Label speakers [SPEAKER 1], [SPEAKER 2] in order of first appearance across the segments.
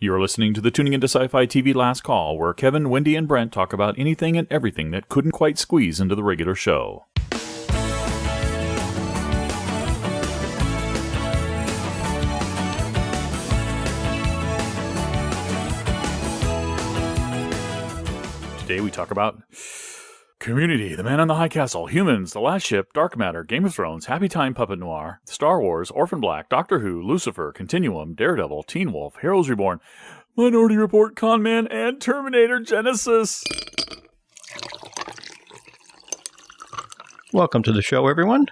[SPEAKER 1] You're listening to the Tuning Into Sci-Fi TV Last Call, where Kevin, Wendy, and Brent talk about anything and everything that couldn't quite squeeze into the regular show. Today we talk about Community, The Man in the High Castle, Humans, The Last Ship, Dark Matter, Game of Thrones, Happy Time Puppet Noir, Star Wars, Orphan Black, Doctor Who, Lucifer, Continuum, Daredevil, Teen Wolf, Heroes Reborn, Minority Report, Con Man, and Terminator Genesis.
[SPEAKER 2] Welcome to the show, everyone.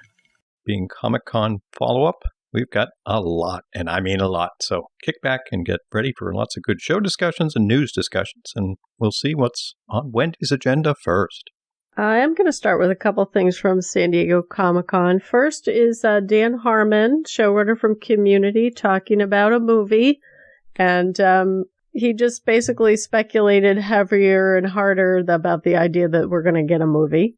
[SPEAKER 2] Being Comic-Con follow-up, we've got a lot, and I mean a lot. So kick back and get ready for lots of good show discussions and news discussions, and we'll see what's on Wendy's agenda first.
[SPEAKER 3] I am going to start with a couple things from San Diego Comic-Con. First is Dan Harmon, showrunner from Community, talking about a movie. And he just basically speculated heavier and harder about the idea that we're going to get a movie.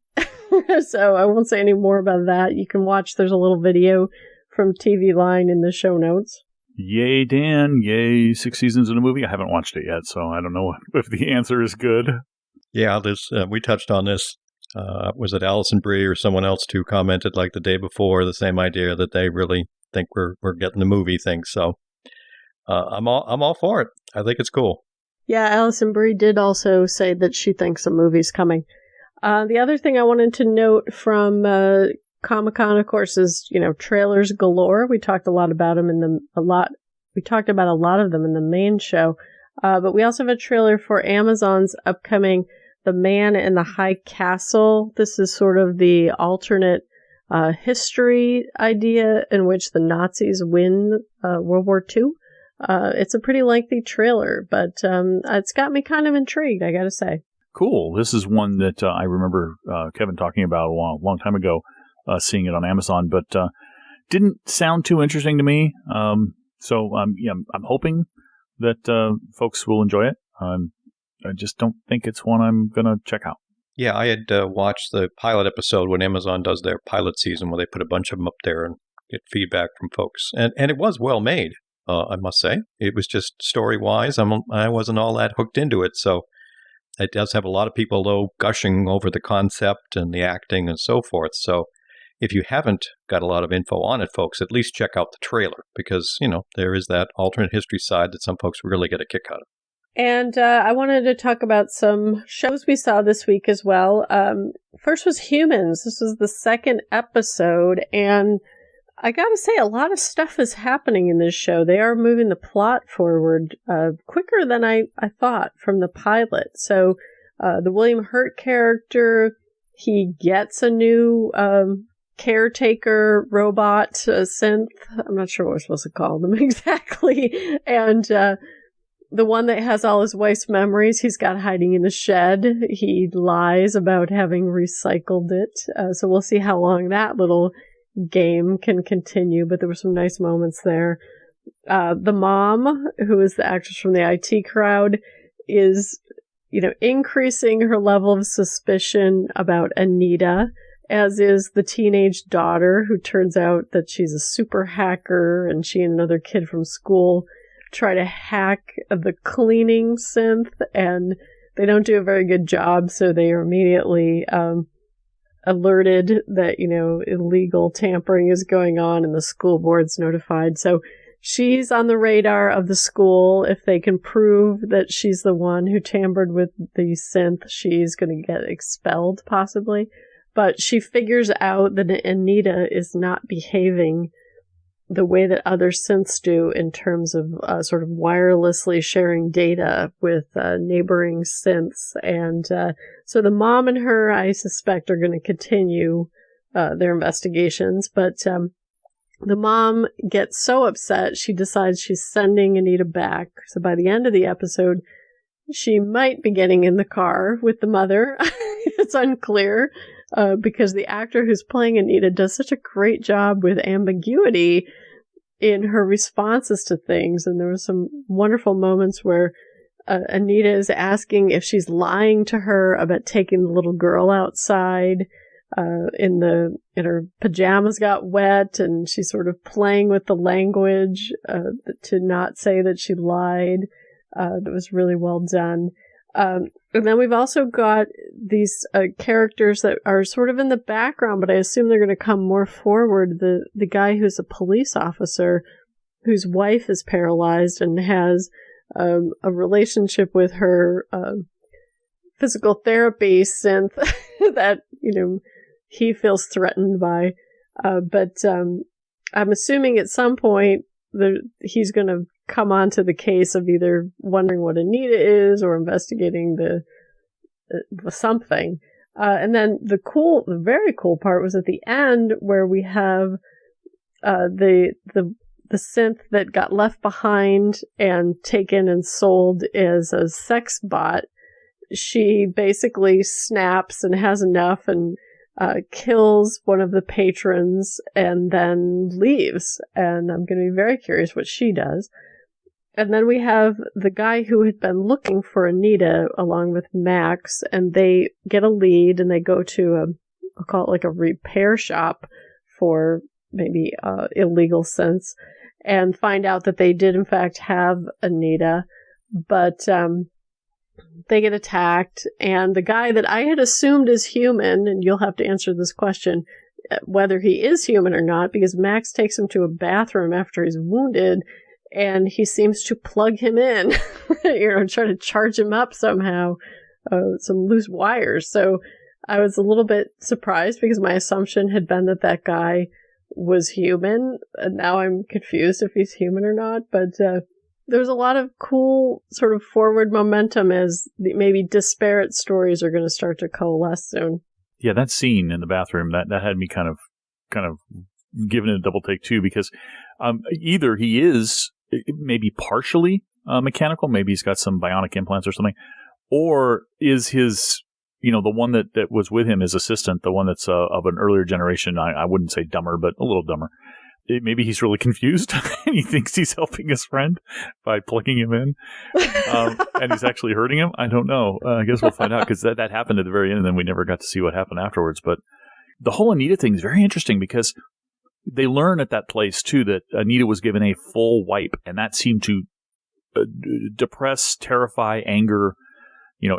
[SPEAKER 3] So I won't say any more about that. You can watch, there's a little video from TV Line in the show notes.
[SPEAKER 1] Yay, Dan. Yay, 6 seasons in a movie. I haven't watched it yet, so I don't know if the answer is good.
[SPEAKER 2] Yeah, we touched on this. Was it Allison Brie or someone else who commented like the day before, the same idea that they really think we're getting the movie thing. So I'm all for it. I think it's cool.
[SPEAKER 3] Yeah, Allison Brie did also say that she thinks a movie's coming. The other thing I wanted to note from Comic-Con, of course, is trailers galore. We talked a lot about them We talked about a lot of them in the main show, but we also have a trailer for Amazon's upcoming The Man in the High Castle. This is sort of the alternate history idea in which the Nazis win World War II. It's a pretty lengthy trailer, but it's got me kind of intrigued, I gotta say.
[SPEAKER 1] Cool. This is one that I remember Kevin talking about a long time ago, seeing it on Amazon, but didn't sound too interesting to me. So I'm hoping that folks will enjoy it. I just don't think it's one I'm going to check out.
[SPEAKER 2] Yeah, I had watched the pilot episode when Amazon does their pilot season, where they put a bunch of them up there and get feedback from folks. And it was well made, I must say. It was just story-wise, I wasn't all that hooked into it. So it does have a lot of people, though, gushing over the concept and the acting and so forth. So if you haven't got a lot of info on it, folks, at least check out the trailer, because, there is that alternate history side that some folks really get a kick out of.
[SPEAKER 3] And I wanted to talk about some shows we saw this week as well. First was Humans. This was the second episode, and I gotta say, a lot of stuff is happening in this show. They are moving the plot forward quicker than I thought from the pilot. So the William Hurt character, he gets a new caretaker robot synth. I'm not sure what we're supposed to call them exactly. And the one that has all his wife's memories, he's got hiding in the shed. He lies about having recycled it. So we'll see how long that little game can continue, but there were some nice moments there. The mom, who is the actress from the IT Crowd, is, increasing her level of suspicion about Anita, as is the teenage daughter, who turns out that she's a super hacker, and she and another kid from school try to hack the cleaning synth, and they don't do a very good job, so they are immediately alerted that, illegal tampering is going on, and the school board's notified. So she's on the radar of the school. If they can prove that she's the one who tampered with the synth, she's going to get expelled, possibly. But she figures out that Anita is not behaving the way that other synths do in terms of sort of wirelessly sharing data with neighboring synths. And so the mom and her, I suspect, are going to continue their investigations. But the mom gets so upset, she decides she's sending Anita back. So by the end of the episode, she might be getting in the car with the mother. It's unclear. Because the actor who's playing Anita does such a great job with ambiguity in her responses to things. And there were some wonderful moments where Anita is asking if she's lying to her about taking the little girl outside, and her pajamas got wet, and she's sort of playing with the language to not say that she lied. That was really well done. And then we've also got these characters that are sort of in the background, but I assume they're going to come more forward. The guy who's a police officer whose wife is paralyzed and has a relationship with her physical therapy synth that, he feels threatened by. But I'm assuming at some point he's going to come onto the case of either wondering what Anita is or investigating the something. And then the very cool part was at the end where we have the synth that got left behind and taken and sold as a sex bot. She basically snaps and has enough and kills one of the patrons and then leaves. And I'm going to be very curious what she does. And then we have the guy who had been looking for Anita along with Max, and they get a lead and they go to I'll call it like a repair shop for maybe illegal sense, and find out that they did in fact have Anita, but they get attacked, and the guy that I had assumed is human, and you'll have to answer this question, whether he is human or not, because Max takes him to a bathroom after he's wounded, and he seems to plug him in, try to charge him up somehow, some loose wires. So I was a little bit surprised because my assumption had been that guy was human, and now I'm confused if he's human or not. But there's a lot of cool sort of forward momentum as maybe disparate stories are going to start to coalesce soon.
[SPEAKER 1] Yeah, that scene in the bathroom, that had me kind of giving it a double take too, because either he is maybe partially mechanical, maybe he's got some bionic implants or something, or is his, the one that was with him, his assistant, the one that's of an earlier generation, I wouldn't say dumber, but a little dumber. Maybe he's really confused and he thinks he's helping his friend by plugging him in, and he's actually hurting him. I don't know. I guess we'll find out, because that happened at the very end, and then we never got to see what happened afterwards. But the whole Anita thing is very interesting, because they learn at that place, too, that Anita was given a full wipe, and that seemed to depress, terrify, anger,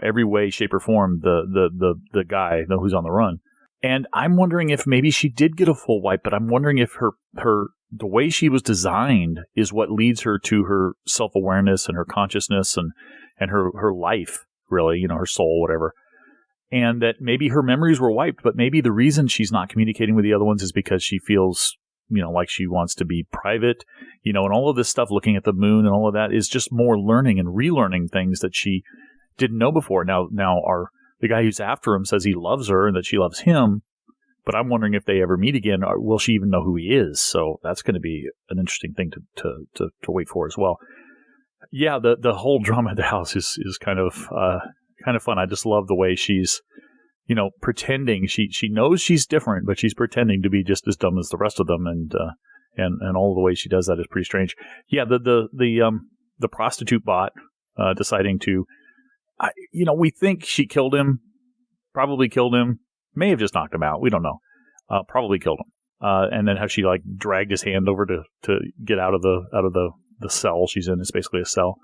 [SPEAKER 1] every way, shape, or form, the guy who's on the run. And I'm wondering if maybe she did get a full wipe, but I'm wondering if the way she was designed is what leads her to her self-awareness and her consciousness and her life, really, her soul, whatever. And that maybe her memories were wiped, but maybe the reason she's not communicating with the other ones is because she feels, like she wants to be private, and all of this stuff, looking at the moon and all of that, is just more learning and relearning things that she didn't know before. Now the guy who's after him says he loves her and that she loves him, but I'm wondering if they ever meet again, will she even know who he is? So that's going to be an interesting thing to wait for as well. Yeah, the whole drama at the house is kind of fun. I just love the way she's, pretending. She knows she's different, but she's pretending to be just as dumb as the rest of them, and all the way she does that is pretty strange. Yeah, the prostitute bot deciding to, we think she killed him, probably killed him, may have just knocked him out. We don't know. Probably killed him. And then how she dragged his hand over to get out of the cell she's in. It's basically a cell,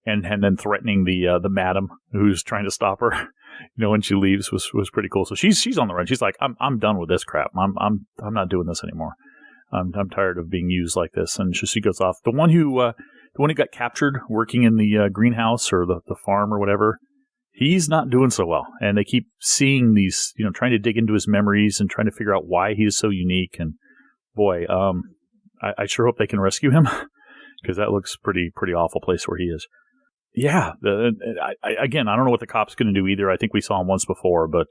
[SPEAKER 1] and then threatening the madam who's trying to stop her, when she leaves was pretty cool. So she's on the run. She's like, I'm done with this crap. I'm not doing this anymore. I'm tired of being used like this. And she goes off. The one who got captured working in the greenhouse or the farm or whatever, he's not doing so well. And they keep seeing these, trying to dig into his memories and trying to figure out why he is so unique. And boy, I sure hope they can rescue him, because that looks pretty awful place where he is. Yeah. Again, I don't know what the cop's going to do either. I think we saw him once before, but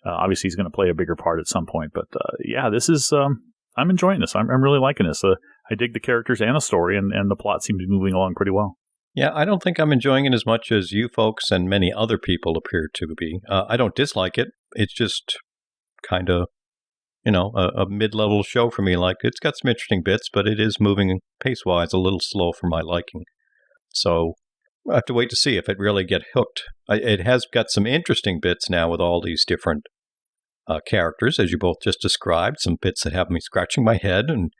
[SPEAKER 1] obviously he's going to play a bigger part at some point. But yeah, this is, I'm enjoying this. I'm really liking this. I dig the characters and the story, and the plot seems to be moving along pretty well.
[SPEAKER 2] Yeah, I don't think I'm enjoying it as much as you folks and many other people appear to be. I don't dislike it. It's just kind of, a mid-level show for me. It's got some interesting bits, but it is moving pace-wise a little slow for my liking. So I have to wait to see if it really get hooked. It has got some interesting bits now with all these different characters, as you both just described, some bits that have me scratching my head and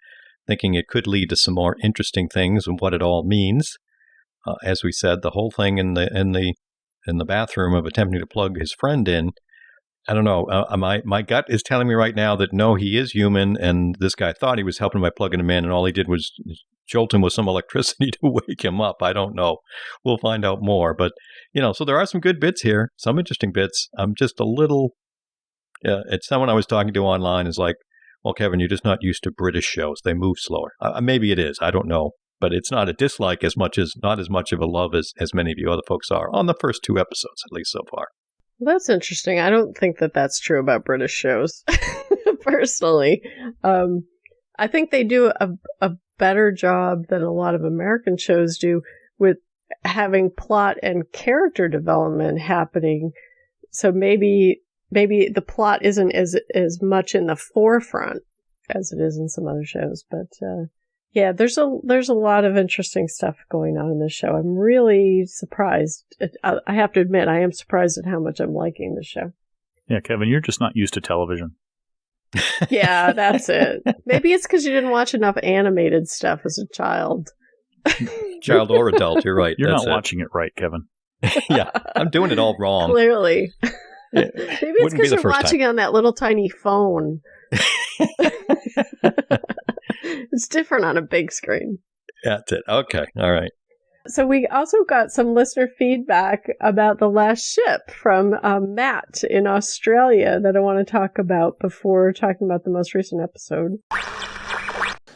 [SPEAKER 2] thinking it could lead to some more interesting things and what it all means. As we said, the whole thing in the bathroom of attempting to plug his friend in. I don't know. My gut is telling me right now that no, he is human, and this guy thought he was helping by plugging him in, and all he did was jolt him with some electricity to wake him up. I don't know. We'll find out more. But, so there are some good bits here, some interesting bits. I'm just a little, it's someone I was talking to online is like, well, Kevin, you're just not used to British shows. They move slower. Maybe it is. I don't know. But it's not a dislike not as much of a love as many of you other folks are on the first 2 episodes, at least so far.
[SPEAKER 3] Well, that's interesting. I don't think that that's true about British shows, personally. I think they do a better job than a lot of American shows do with having plot and character development happening. So maybe the plot isn't as much in the forefront as it is in some other shows. But yeah, there's a lot of interesting stuff going on in this show. I'm really surprised. I have to admit, I am surprised at how much I'm liking this show.
[SPEAKER 1] Yeah, Kevin, you're just not used to television.
[SPEAKER 3] Yeah, that's it. Maybe it's because you didn't watch enough animated stuff as a child.
[SPEAKER 2] Child or adult, you're right.
[SPEAKER 1] You're not watching it right, Kevin.
[SPEAKER 2] Yeah, I'm doing it all wrong.
[SPEAKER 3] Clearly. Maybe it's because you're watching on that little tiny phone. It's different on a big screen.
[SPEAKER 2] That's it. Okay. All right.
[SPEAKER 3] So we also got some listener feedback about The Last Ship from Matt in Australia that I want to talk about before talking about the most recent episode.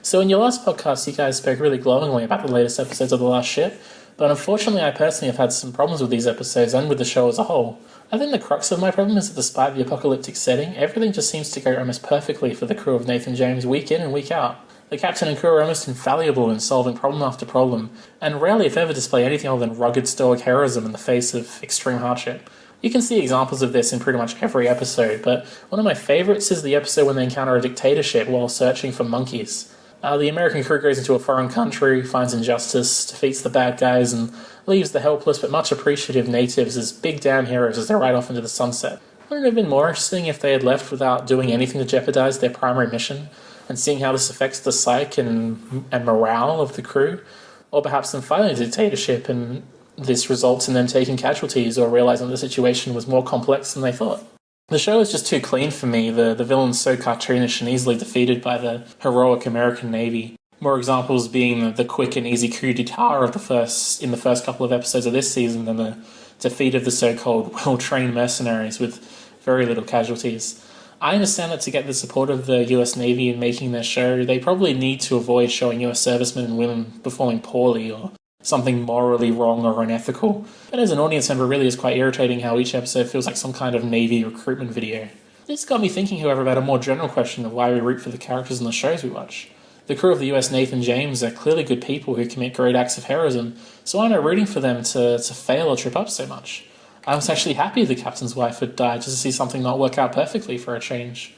[SPEAKER 4] So in your last podcast, you guys spoke really glowingly about the latest episodes of The Last Ship, but unfortunately I personally have had some problems with these episodes and with the show as a whole. I think the crux of my problem is that despite the apocalyptic setting, everything just seems to go almost perfectly for the crew of Nathan James week in and week out. The captain and crew are almost infallible in solving problem after problem, and rarely if ever display anything other than rugged stoic heroism in the face of extreme hardship. You can see examples of this in pretty much every episode, but one of my favourites is the episode when they encounter a dictatorship while searching for monkeys. The American crew goes into a foreign country, finds injustice, defeats the bad guys, and leaves the helpless but much appreciative natives as big damn heroes as they ride off into the sunset. Wouldn't it have been more interesting if they had left without doing anything to jeopardise their primary mission, and seeing how this affects the psyche and morale of the crew? Or perhaps them fighting a dictatorship and this results in them taking casualties or realising the situation was more complex than they thought. The show is just too clean for me. The villain's so cartoonish and easily defeated by the heroic American Navy. More examples being the quick and easy coup d'etat in the first couple of episodes of this season than the defeat of the so-called well-trained mercenaries with very little casualties. I understand that to get the support of the US Navy in making their show, they probably need to avoid showing US servicemen and women performing poorly or something morally wrong or unethical. But as an audience member, it really is quite irritating how each episode feels like some kind of Navy recruitment video. This got me thinking, however, about a more general question of why we root for the characters in the shows we watch. The crew of the US Nathan James are clearly good people who commit great acts of heroism, so why am I rooting for them to fail or trip up so much? I was actually happy the captain's wife had died just to see something not work out perfectly for a change.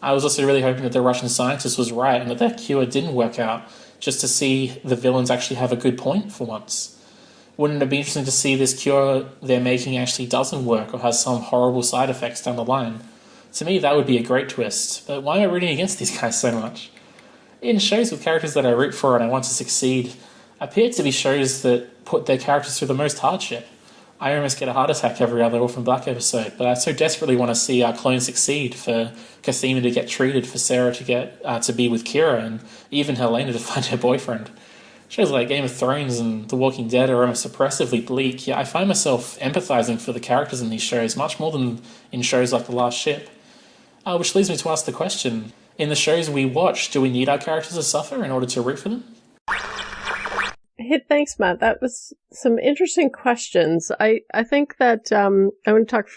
[SPEAKER 4] I was also really hoping that the Russian scientist was right and that their cure didn't work out, just to see the villains actually have a good point for once. Wouldn't it be interesting to see this cure they're making actually doesn't work or has some horrible side effects down the line? To me, that would be a great twist, but why am I rooting against these guys so much? In shows with characters that I root for and I want to succeed, appear to be shows that put their characters through the most hardship. I almost get a heart attack every other Orphan Black episode, but I so desperately want to see our clone succeed, for Cosima to get treated, for Sarah to get to be with Kira, and even Helena to find her boyfriend. Shows like Game of Thrones and The Walking Dead are almost oppressively bleak, yet I find myself empathizing for the characters in these shows much more than in shows like The Last Ship. Which leads me to ask the question, in the shows we watch, do we need our characters to suffer in order to root for them?
[SPEAKER 3] Hey, thanks, Matt. That was some interesting questions. I think that I want to talk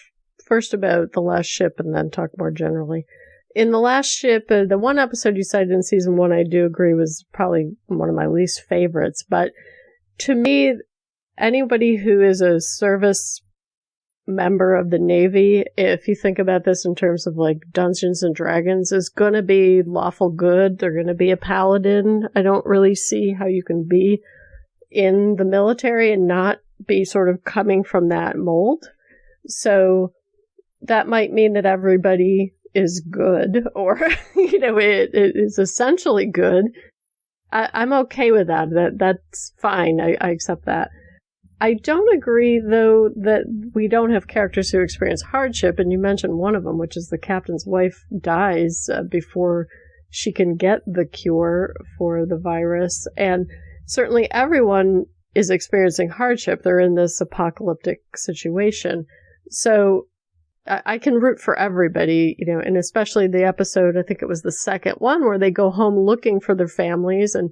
[SPEAKER 3] first about The Last Ship and then talk more generally. In The Last Ship, the one episode you cited in season 1, I do agree was probably one of my least favorites. But to me, anybody who is a service member of the Navy, if you think about this in terms of like Dungeons and Dragons, is going to be lawful good. They're going to be a paladin. I don't really see how you can be in the military and not be sort of coming from that mold. So that might mean that everybody is good, or, it is essentially good. I'm okay with that. That's fine. I accept that. I don't agree, though, that we don't have characters who experience hardship, and you mentioned one of them, which is the captain's wife dies before she can get the cure for the virus, and certainly everyone is experiencing hardship. They're in this apocalyptic situation. So I can root for everybody, and especially the episode, I think it was the second one, where they go home looking for their families, and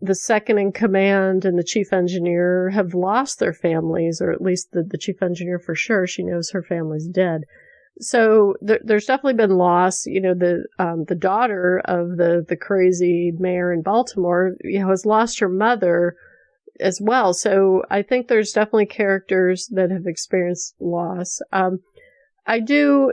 [SPEAKER 3] the second in command and the chief engineer have lost their families, or at least the chief engineer for sure. She knows her family's dead. So there's definitely been loss. The daughter of the crazy mayor in Baltimore, has lost her mother as well. So I think there's definitely characters that have experienced loss. I do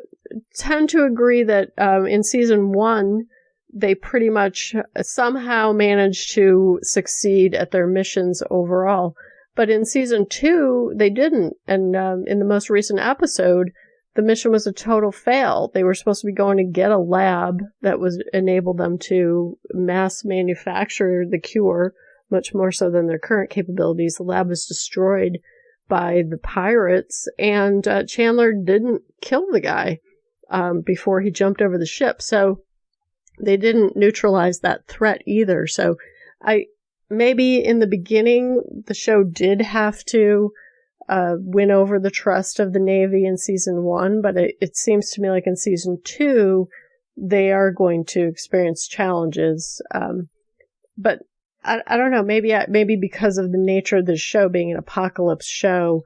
[SPEAKER 3] tend to agree that in season 1, they pretty much somehow managed to succeed at their missions overall. But in season 2, they didn't. And in the most recent episode, the mission was a total fail. They were supposed to be going to get a lab that was enable them to mass manufacture the cure, much more so than their current capabilities. The lab was destroyed by the pirates, and Chandler didn't kill the guy before he jumped over the ship. So they didn't neutralize that threat either. So maybe in the beginning, the show did have to win over the trust of the Navy in season 1, but it seems to me like in season 2, they are going to experience challenges. But I don't know, maybe because of the nature of the show being an apocalypse show,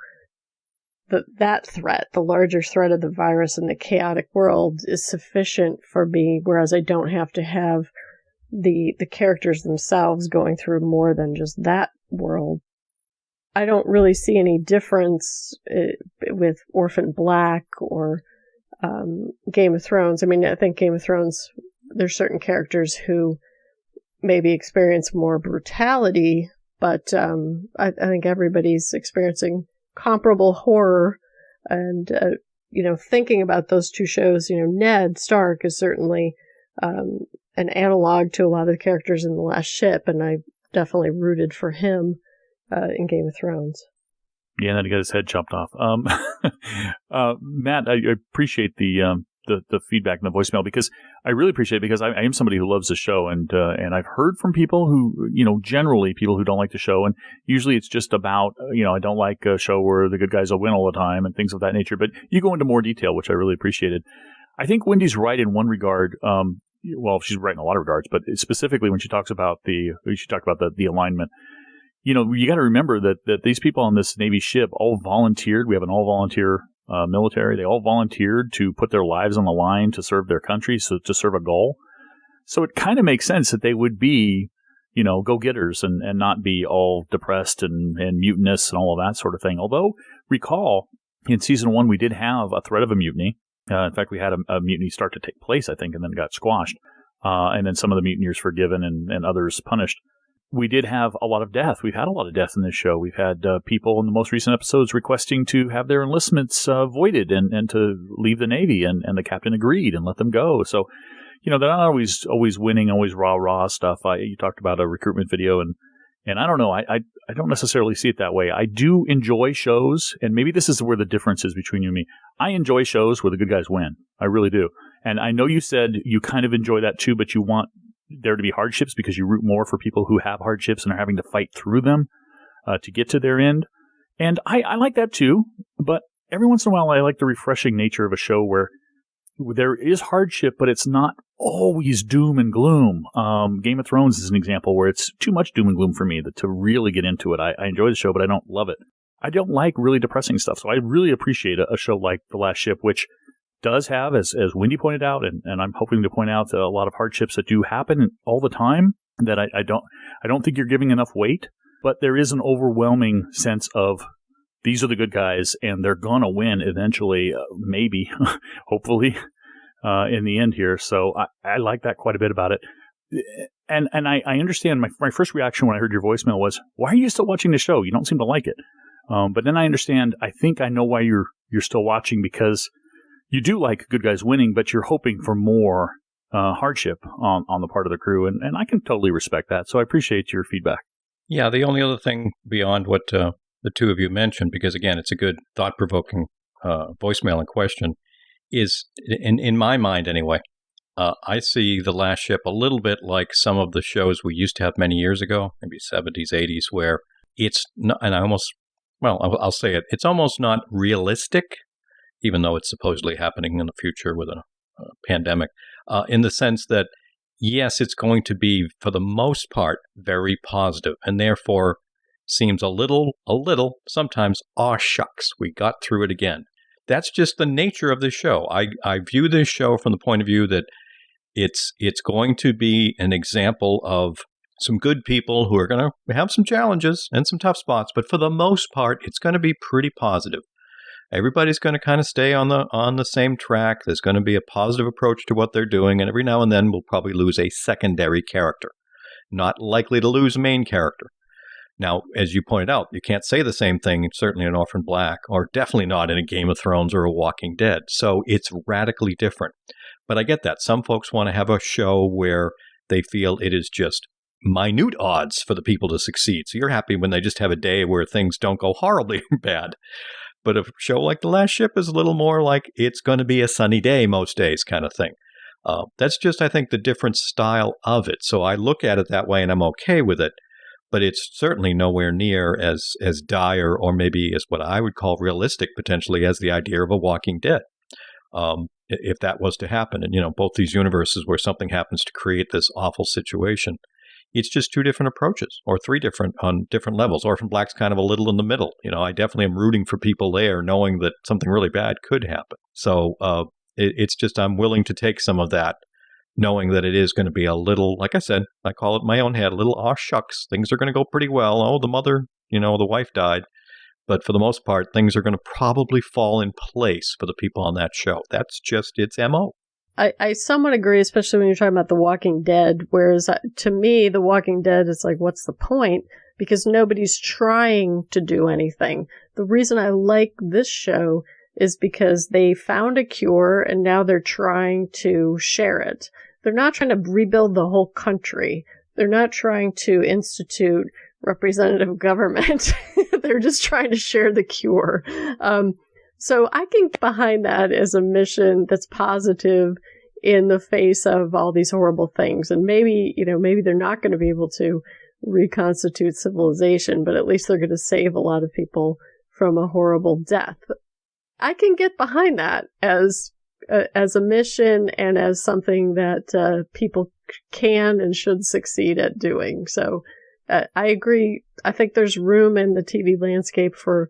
[SPEAKER 3] that threat, the larger threat of the virus and the chaotic world, is sufficient for me, whereas I don't have to have the characters themselves going through more than just that world. I don't really see any difference with Orphan Black or Game of Thrones. I mean, I think Game of Thrones, there's certain characters who maybe experience more brutality, but I think everybody's experiencing comparable horror. And, thinking about those two shows, Ned Stark is certainly an analog to a lot of the characters in The Last Ship, and I definitely rooted for him in Game of Thrones.
[SPEAKER 1] Yeah, and then he got his head chopped off. Matt, I appreciate the feedback in the voicemail, because I really appreciate it, because I am somebody who loves the show, and I've heard from people who, generally people who don't like the show, and usually it's just about, I don't like a show where the good guys will win all the time and things of that nature, but you go into more detail, which I really appreciated. I think Wendy's right in one regard. Well, she's right in a lot of regards, but specifically when she talks about the alignment. You got to remember that these people on this Navy ship all volunteered. We have an all-volunteer military. They all volunteered to put their lives on the line to serve their country, so to serve a goal. So it kind of makes sense that they would be, go-getters and not be all depressed and mutinous and all of that sort of thing. Although, recall, in season 1, we did have a threat of a mutiny. In fact, we had a mutiny start to take place, I think, and then got squashed. And then some of the mutineers forgiven and others punished. We did have a lot of death. We've had a lot of death in this show. We've had people in the most recent episodes requesting to have their enlistments voided and to leave the Navy, and the captain agreed and let them go. So, they're not always winning, always rah stuff. You talked about a recruitment video, and I don't know. I don't necessarily see it that way. I do enjoy shows, and maybe this is where the difference is between you and me. I enjoy shows where the good guys win. I really do. And I know you said you kind of enjoy that too, but you want there to be hardships because you root more for people who have hardships and are having to fight through them to get to their end. And I like that too, but every once in a while I like the refreshing nature of a show where there is hardship, but it's not always doom and gloom. Game of Thrones is an example where it's too much doom and gloom for me to really get into it. I enjoy the show, but I don't love it. I don't like really depressing stuff, so I really appreciate a show like The Last Ship, which does have, as Wendy pointed out, and I'm hoping to point out, a lot of hardships that do happen all the time that I don't think you're giving enough weight, but there is an overwhelming sense of these are the good guys and they're gonna win eventually, maybe, hopefully, in the end here. So I like that quite a bit about it. And I understand my first reaction when I heard your voicemail was, why are you still watching the show? You don't seem to like it. But then I understand, I think I know why you're still watching, because you do like good guys winning, but you're hoping for more hardship on the part of the crew, and I can totally respect that. So I appreciate your feedback.
[SPEAKER 2] Yeah, the only other thing beyond what the two of you mentioned, because again, it's a good thought-provoking voicemail in question, is, in my mind anyway, I see The Last Ship a little bit like some of the shows we used to have many years ago, maybe 70s, 80s, where it's not, and I'll say it, it's almost not realistic, even though it's supposedly happening in the future with a pandemic, in the sense that, yes, it's going to be, for the most part, very positive, and therefore seems a little, sometimes, aw shucks, we got through it again. That's just the nature of this show. I view this show from the point of view that it's going to be an example of some good people who are going to have some challenges and some tough spots, but for the most part, it's going to be pretty positive. Everybody's going to kind of stay on the same track. There's going to be a positive approach to what they're doing, and every now and then we'll probably lose a secondary character. Not likely to lose a main character. Now, as you pointed out, you can't say the same thing, certainly in Orphan Black, or definitely not in a Game of Thrones or a Walking Dead. So it's radically different. But I get that. Some folks want to have a show where they feel it is just minute odds for the people to succeed. So you're happy when they just have a day where things don't go horribly bad. But a show like The Last Ship is a little more like it's going to be a sunny day most days kind of thing. That's just, I think, the different style of it. So I look at it that way and I'm okay with it. But it's certainly nowhere near as dire, or maybe as what I would call realistic potentially, as the idea of a Walking Dead. If that was to happen. And, both these universes where something happens to create this awful situation, it's just two different approaches, or three different on different levels. Orphan Black's kind of a little in the middle. I definitely am rooting for people there, knowing that something really bad could happen. So it's just, I'm willing to take some of that, knowing that it is going to be a little, like I said, I call it in my own head, a little, aw shucks, things are going to go pretty well. Oh, the mother, the wife died. But for the most part, things are going to probably fall in place for the people on that show. That's just its MO.
[SPEAKER 3] I somewhat agree, especially when you're talking about The Walking Dead, whereas to me, The Walking Dead is like, what's the point? Because nobody's trying to do anything. The reason I like this show is because they found a cure and now they're trying to share it. They're not trying to rebuild the whole country. They're not trying to institute representative government. They're just trying to share the cure. So I can get behind that as a mission that's positive in the face of all these horrible things. And maybe they're not going to be able to reconstitute civilization, but at least they're going to save a lot of people from a horrible death. I can get behind that as a mission and as something that people can and should succeed at doing. So I agree. I think there's room in the TV landscape for,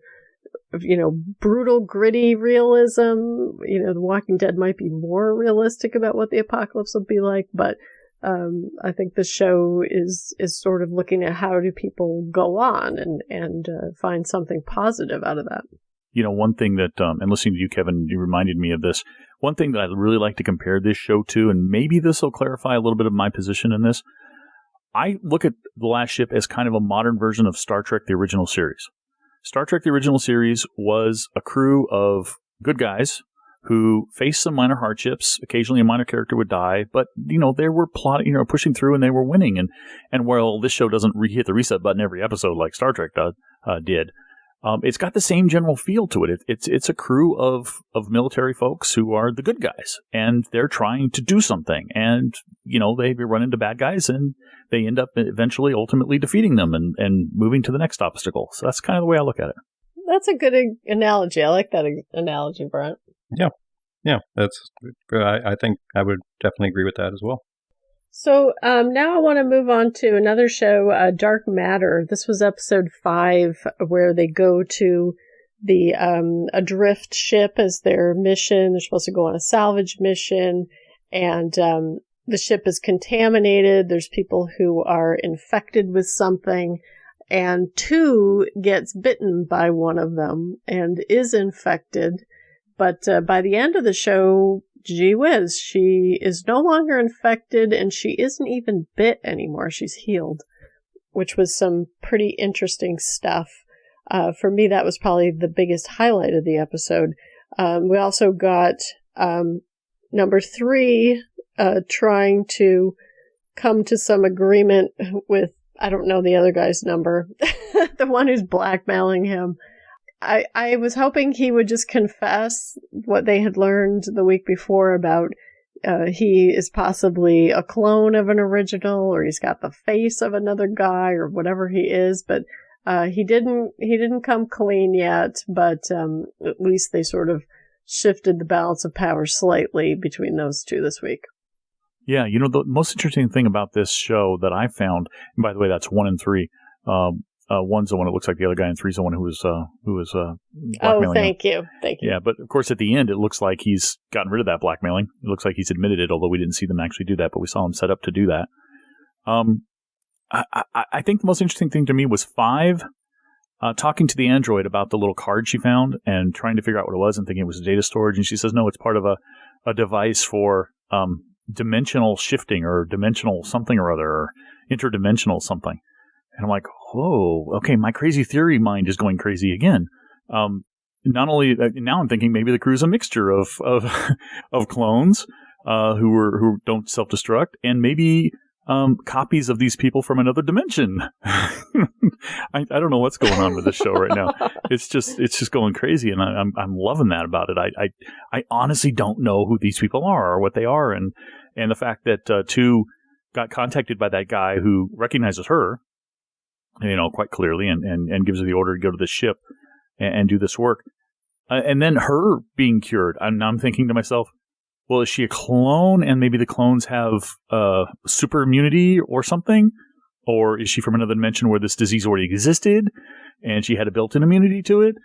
[SPEAKER 3] brutal, gritty realism. The Walking Dead might be more realistic about what the apocalypse will be like, but I think the show is sort of looking at how do people go on and find something positive out of that.
[SPEAKER 1] One thing that, and listening to you, Kevin, you reminded me of this. One thing that I really like to compare this show to, and maybe this will clarify a little bit of my position in this, I look at The Last Ship as kind of a modern version of Star Trek, the original series. Star Trek, the original series, was a crew of good guys who faced some minor hardships. Occasionally a minor character would die, but, they were plotting, pushing through and they were winning. And while this show doesn't hit the reset button every episode like Star Trek did, it's got the same general feel to it. It's a crew of military folks who are the good guys, and they're trying to do something. And, they run into bad guys, and they end up eventually, ultimately defeating them and moving to the next obstacle. So that's kind of the way I look at it.
[SPEAKER 3] That's a good analogy. I like that analogy, Brent.
[SPEAKER 2] Yeah. I think I would definitely agree with that as well.
[SPEAKER 3] So now I want to move on to another show, Dark Matter. This was episode 5, where they go to the adrift ship as their mission. They're supposed to go on a salvage mission, and the ship is contaminated. There's people who are infected with something, and 2 gets bitten by one of them and is infected. But by the end of the show, gee whiz, she is no longer infected and she isn't even bit anymore. She's healed, which was some pretty interesting stuff. For me, that was probably the biggest highlight of the episode. We also got number 3 trying to come to some agreement with I don't know the other guy's number, the one who's blackmailing him. I was hoping he would just confess what they had learned the week before about he is possibly a clone of an original, or he's got the face of another guy, or whatever he is. But he didn't come clean yet. But at least they sort of shifted the balance of power slightly between those two this week.
[SPEAKER 1] Yeah, the most interesting thing about this show that I found, and by the way, that's 1 and 3. One's the one that looks like the other guy, and 3's the one who was blackmailing
[SPEAKER 3] Oh, thank you.
[SPEAKER 1] Yeah, but of course at the end it looks like he's gotten rid of that blackmailing. It looks like he's admitted it, although we didn't see them actually do that, but we saw him set up to do that. I think the most interesting thing to me was 5 talking to the android about the little card she found and trying to figure out what it was and thinking it was data storage, and she says no, it's part of a device for dimensional shifting or dimensional something or other, or interdimensional something. And I'm like, whoa, okay, my crazy theory mind is going crazy again. Not only now, I'm thinking maybe the crew's a mixture of clones who don't self-destruct, and maybe copies of these people from another dimension. I don't know what's going on with this show right now. It's just going crazy, and I'm loving that about it. I honestly don't know who these people are or what they are, and the fact that 2 got contacted by that guy who recognizes her, quite clearly, and gives her the order to go to the ship and do this work. And then her being cured. I'm thinking to myself, well, is she a clone and maybe the clones have super immunity or something? Or is she from another dimension where this disease already existed and she had a built-in immunity to it?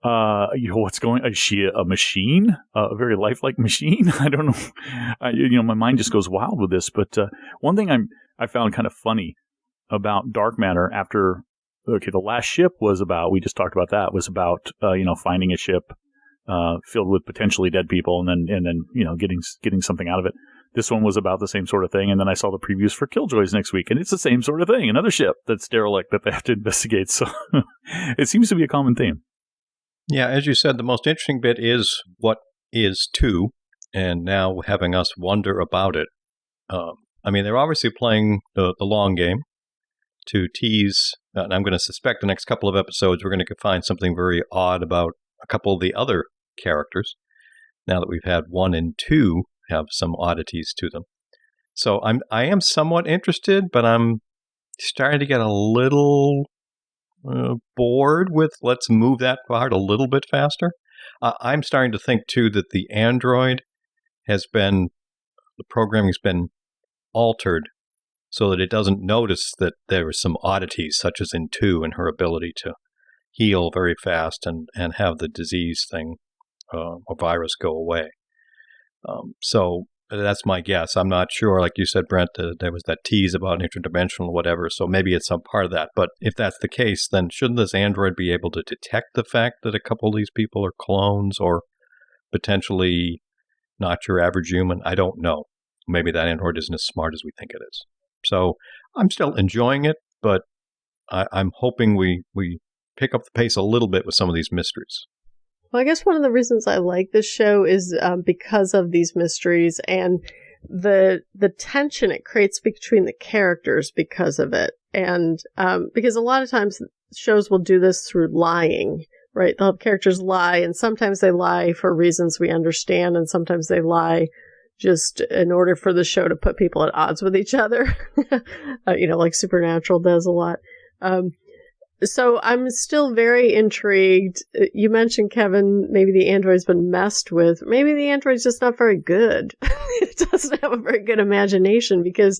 [SPEAKER 1] Is she a machine? A very lifelike machine? I don't know. My mind just goes wild with this. But one thing I found kind of funny about dark matter after, the last ship was about, we just talked about that, was about, finding a ship filled with potentially dead people and then getting something out of it. This one was about the same sort of thing. And then I saw the previews for Killjoys next week, and it's the same sort of thing. Another ship that's derelict that they have to investigate. So it seems to be a common theme.
[SPEAKER 2] Yeah, as you said, the most interesting bit is what is 2, and now having us wonder about it. They're obviously playing the long game to tease, and I'm going to suspect the next couple of episodes we're going to find something very odd about a couple of the other characters, now that we've had 1 and 2 have some oddities to them. So I am somewhat interested, but I'm starting to get a little bored with let's move that part a little bit faster. I'm starting to think, too, that the android the programming's been altered so that it doesn't notice that there are some oddities, such as in 2, and her ability to heal very fast and have the disease thing or virus go away. So that's my guess. I'm not sure. Like you said, Brent, there was that tease about interdimensional or whatever, so maybe it's some part of that. But if that's the case, then shouldn't this android be able to detect the fact that a couple of these people are clones or potentially not your average human? I don't know. Maybe that android isn't as smart as we think it is. So I'm still enjoying it, but I'm hoping we pick up the pace a little bit with some of these mysteries.
[SPEAKER 3] Well, I guess one of the reasons I like this show is because of these mysteries and the tension it creates between the characters because of it. And because a lot of times shows will do this through lying, right? They'll have characters lie, and sometimes they lie for reasons we understand, and sometimes they lie just in order for the show to put people at odds with each other, like Supernatural does a lot. So I'm still very intrigued. You mentioned, Kevin, maybe the android's been messed with. Maybe the android's just not very good. It doesn't have a very good imagination, because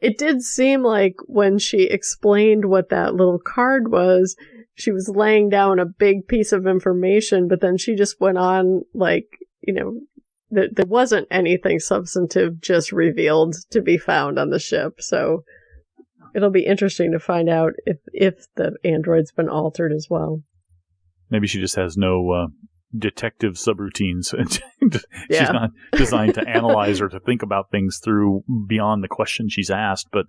[SPEAKER 3] it did seem like when she explained what that little card was, she was laying down a big piece of information, but then she just went on there wasn't anything substantive just revealed to be found on the ship. So it'll be interesting to find out if the android's been altered as well.
[SPEAKER 1] Maybe she just has no detective subroutines.
[SPEAKER 3] Yeah.
[SPEAKER 1] She's not designed to analyze or to think about things through beyond the question she's asked. But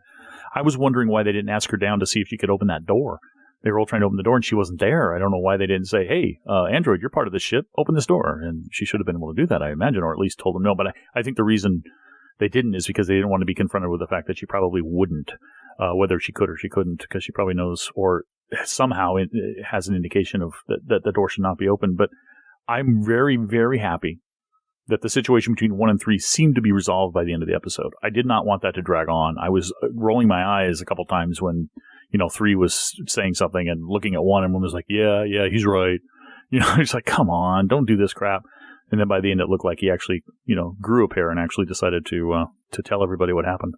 [SPEAKER 1] I was wondering why they didn't ask her down to see if she could open that door. They were all trying to open the door, and she wasn't there. I don't know why they didn't say, hey, android, you're part of the ship. Open this door. And she should have been able to do that, I imagine, or at least told them no. But I think the reason they didn't is because they didn't want to be confronted with the fact that she probably wouldn't. whether she could or she couldn't, because she probably knows or somehow it has an indication of that the door should not be open. But I'm very, very happy that the situation between 1 and 3 seemed to be resolved by the end of the episode. I did not want that to drag on. I was rolling my eyes a couple times when, 3 was saying something and looking at 1, and 1 was like, yeah, he's right. It's like, come on, don't do this crap. And then by the end, it looked like he actually, grew a pair and actually decided to tell everybody what happened.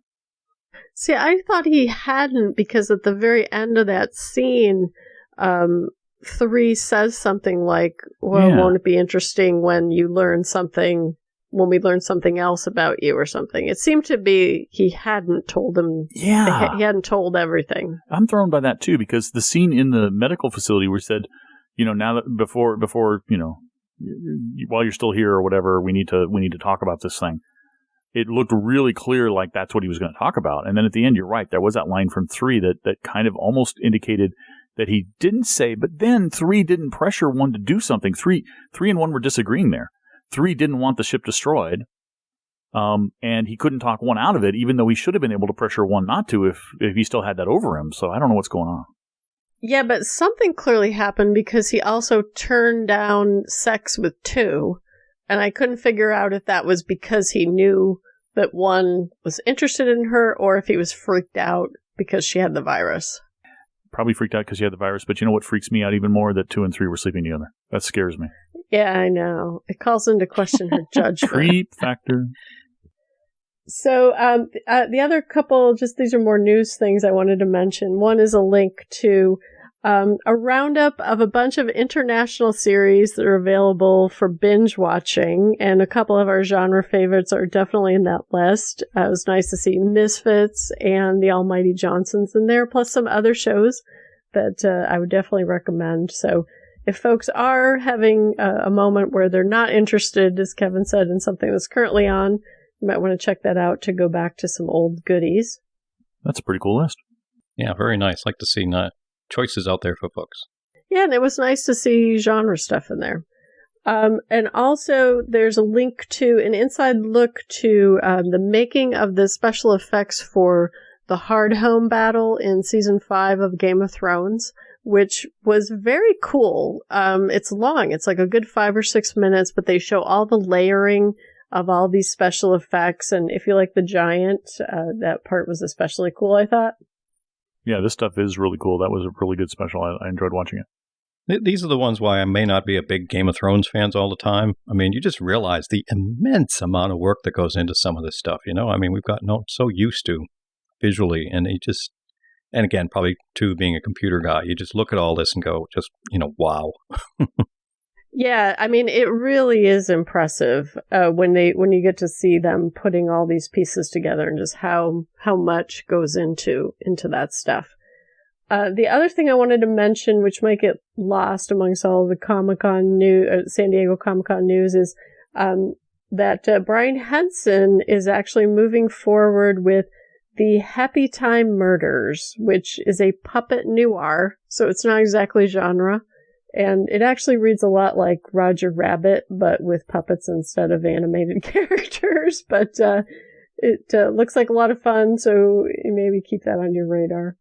[SPEAKER 3] See, I thought he hadn't, because at the very end of that scene, 3 says something like, well, won't it be interesting when we learn something else about you or something? It seemed to be he hadn't told him.
[SPEAKER 1] Yeah.
[SPEAKER 3] He hadn't told everything.
[SPEAKER 1] I'm thrown by that too, because the scene in the medical facility where he said, now that before, while you're still here or whatever, we need to talk about this thing. It looked really clear like that's what he was going to talk about. And then at the end, you're right. There was that line from 3 that kind of almost indicated that he didn't say, but then 3 didn't pressure 1 to do something. 3 and 1 were disagreeing there. 3 didn't want the ship destroyed. And he couldn't talk 1 out of it, even though he should have been able to pressure 1 not to if he still had that over him. So I don't know what's going on.
[SPEAKER 3] Yeah, but something clearly happened, because he also turned down sex with 2. And I couldn't figure out if that was because he knew that 1 was interested in her, or if he was freaked out because she had the virus.
[SPEAKER 1] Probably freaked out because she had the virus, but you know what freaks me out even more? That 2 and 3 were sleeping together. That scares me.
[SPEAKER 3] Yeah, I know. It calls into question her judgment.
[SPEAKER 1] Creep factor.
[SPEAKER 3] So the other couple, these are more news things I wanted to mention. One is a link to a roundup of a bunch of international series that are available for binge watching, and a couple of our genre favorites are definitely in that list. It was nice to see Misfits and The Almighty Johnsons in there, plus some other shows that I would definitely recommend. So if folks are having a moment where they're not interested, as Kevin said, in something that's currently on, you might want to check that out to go back to some old goodies.
[SPEAKER 1] That's a pretty cool list.
[SPEAKER 2] Yeah, very nice. Like to see choices out there for folks.
[SPEAKER 3] Yeah, and it was nice to see genre stuff in there. And also, there's a link to an inside look to the making of the special effects for the hard home battle in season 5 of Game of Thrones, which was very cool. It's long. It's like a good 5 or 6 minutes, but they show all the layering of all these special effects. And if you like the giant, that part was especially cool, I thought.
[SPEAKER 1] Yeah, this stuff is really cool. That was a really good special. I enjoyed watching it.
[SPEAKER 2] These are the ones why I may not be a big Game of Thrones fans all the time. I mean, you just realize the immense amount of work that goes into some of this stuff, I mean, we've gotten so used to visually, and and again, probably too, being a computer guy, you just look at all this and go, wow.
[SPEAKER 3] Yeah, I mean, it really is impressive when you get to see them putting all these pieces together, and just how much goes into that stuff. The other thing I wanted to mention, which might get lost amongst all the Comic-Con news, San Diego Comic-Con news, is that Brian Henson is actually moving forward with the Happy Time Murders, which is a puppet noir, so it's not exactly genre. And it actually reads a lot like Roger Rabbit, but with puppets instead of animated characters. But it looks like a lot of fun, so maybe keep that on your radar.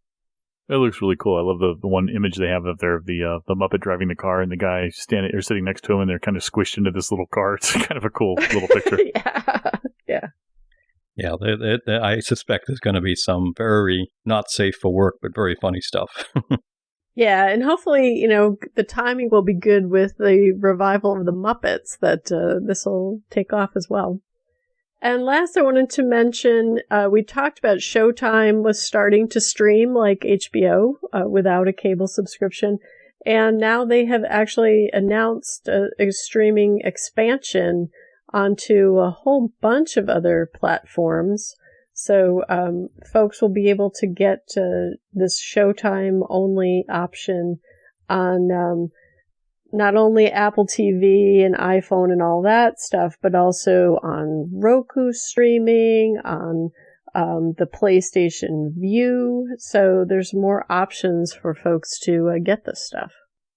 [SPEAKER 1] It looks really cool. I love the one image they have up there of the Muppet driving the car and the guy sitting next to him, and they're kind of squished into this little car. It's kind of a cool little picture.
[SPEAKER 2] Yeah, I suspect there's going to be some very not safe for work, but very funny stuff.
[SPEAKER 3] Yeah, and hopefully, the timing will be good with the revival of the Muppets, that this will take off as well. And last, I wanted to mention, we talked about Showtime was starting to stream like HBO without a cable subscription. And now they have actually announced a streaming expansion onto a whole bunch of other platforms. So folks will be able to get this Showtime-only option on not only Apple TV and iPhone and all that stuff, but also on Roku streaming, on the PlayStation View. So there's more options for folks to get this stuff.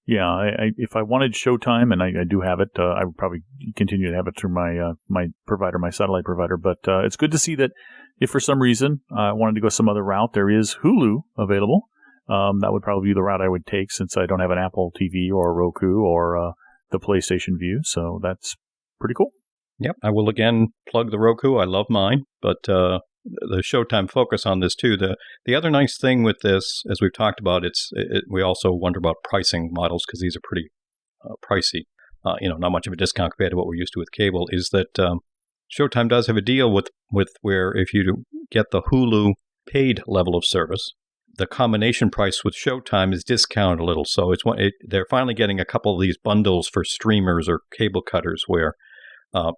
[SPEAKER 1] Yeah, if I wanted Showtime, and I do have it, I would probably continue to have it through my provider, my satellite provider. But it's good to see that if for some reason I wanted to go some other route, there is Hulu available. That would probably be the route I would take since I don't have an Apple TV or a Roku or the PlayStation View. So that's pretty cool.
[SPEAKER 2] Yep. I will again plug the Roku. I love mine, but the Showtime focus on this too. The other nice thing with this, as we've talked about, we also wonder about pricing models because these are pretty pricey. Not much of a discount compared to what we're used to with cable. Is that Showtime does have a deal with where if you get the Hulu paid level of service, the combination price with Showtime is discounted a little. So they're finally getting a couple of these bundles for streamers or cable cutters where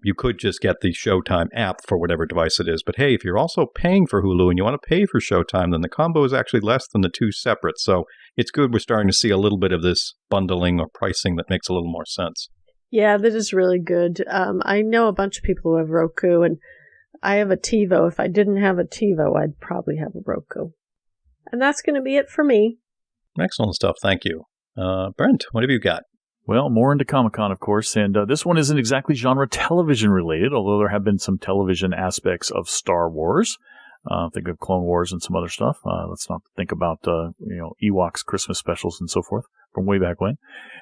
[SPEAKER 2] you could just get the Showtime app for whatever device it is. But hey, if you're also paying for Hulu and you want to pay for Showtime, then the combo is actually less than the two separate. So it's good we're starting to see a little bit of this bundling or pricing that makes a little more sense.
[SPEAKER 3] Yeah, that is really good. I know a bunch of people who have Roku, and I have a TiVo. If I didn't have a TiVo, I'd probably have a Roku. And that's going to be it for me.
[SPEAKER 2] Excellent stuff. Thank you. Brent, what have you got?
[SPEAKER 1] Well, more into Comic-Con, of course, and this one isn't exactly genre television related, although there have been some television aspects of Star Wars. Think of Clone Wars and some other stuff. Let's not think about Ewoks Christmas specials and so forth from way back when.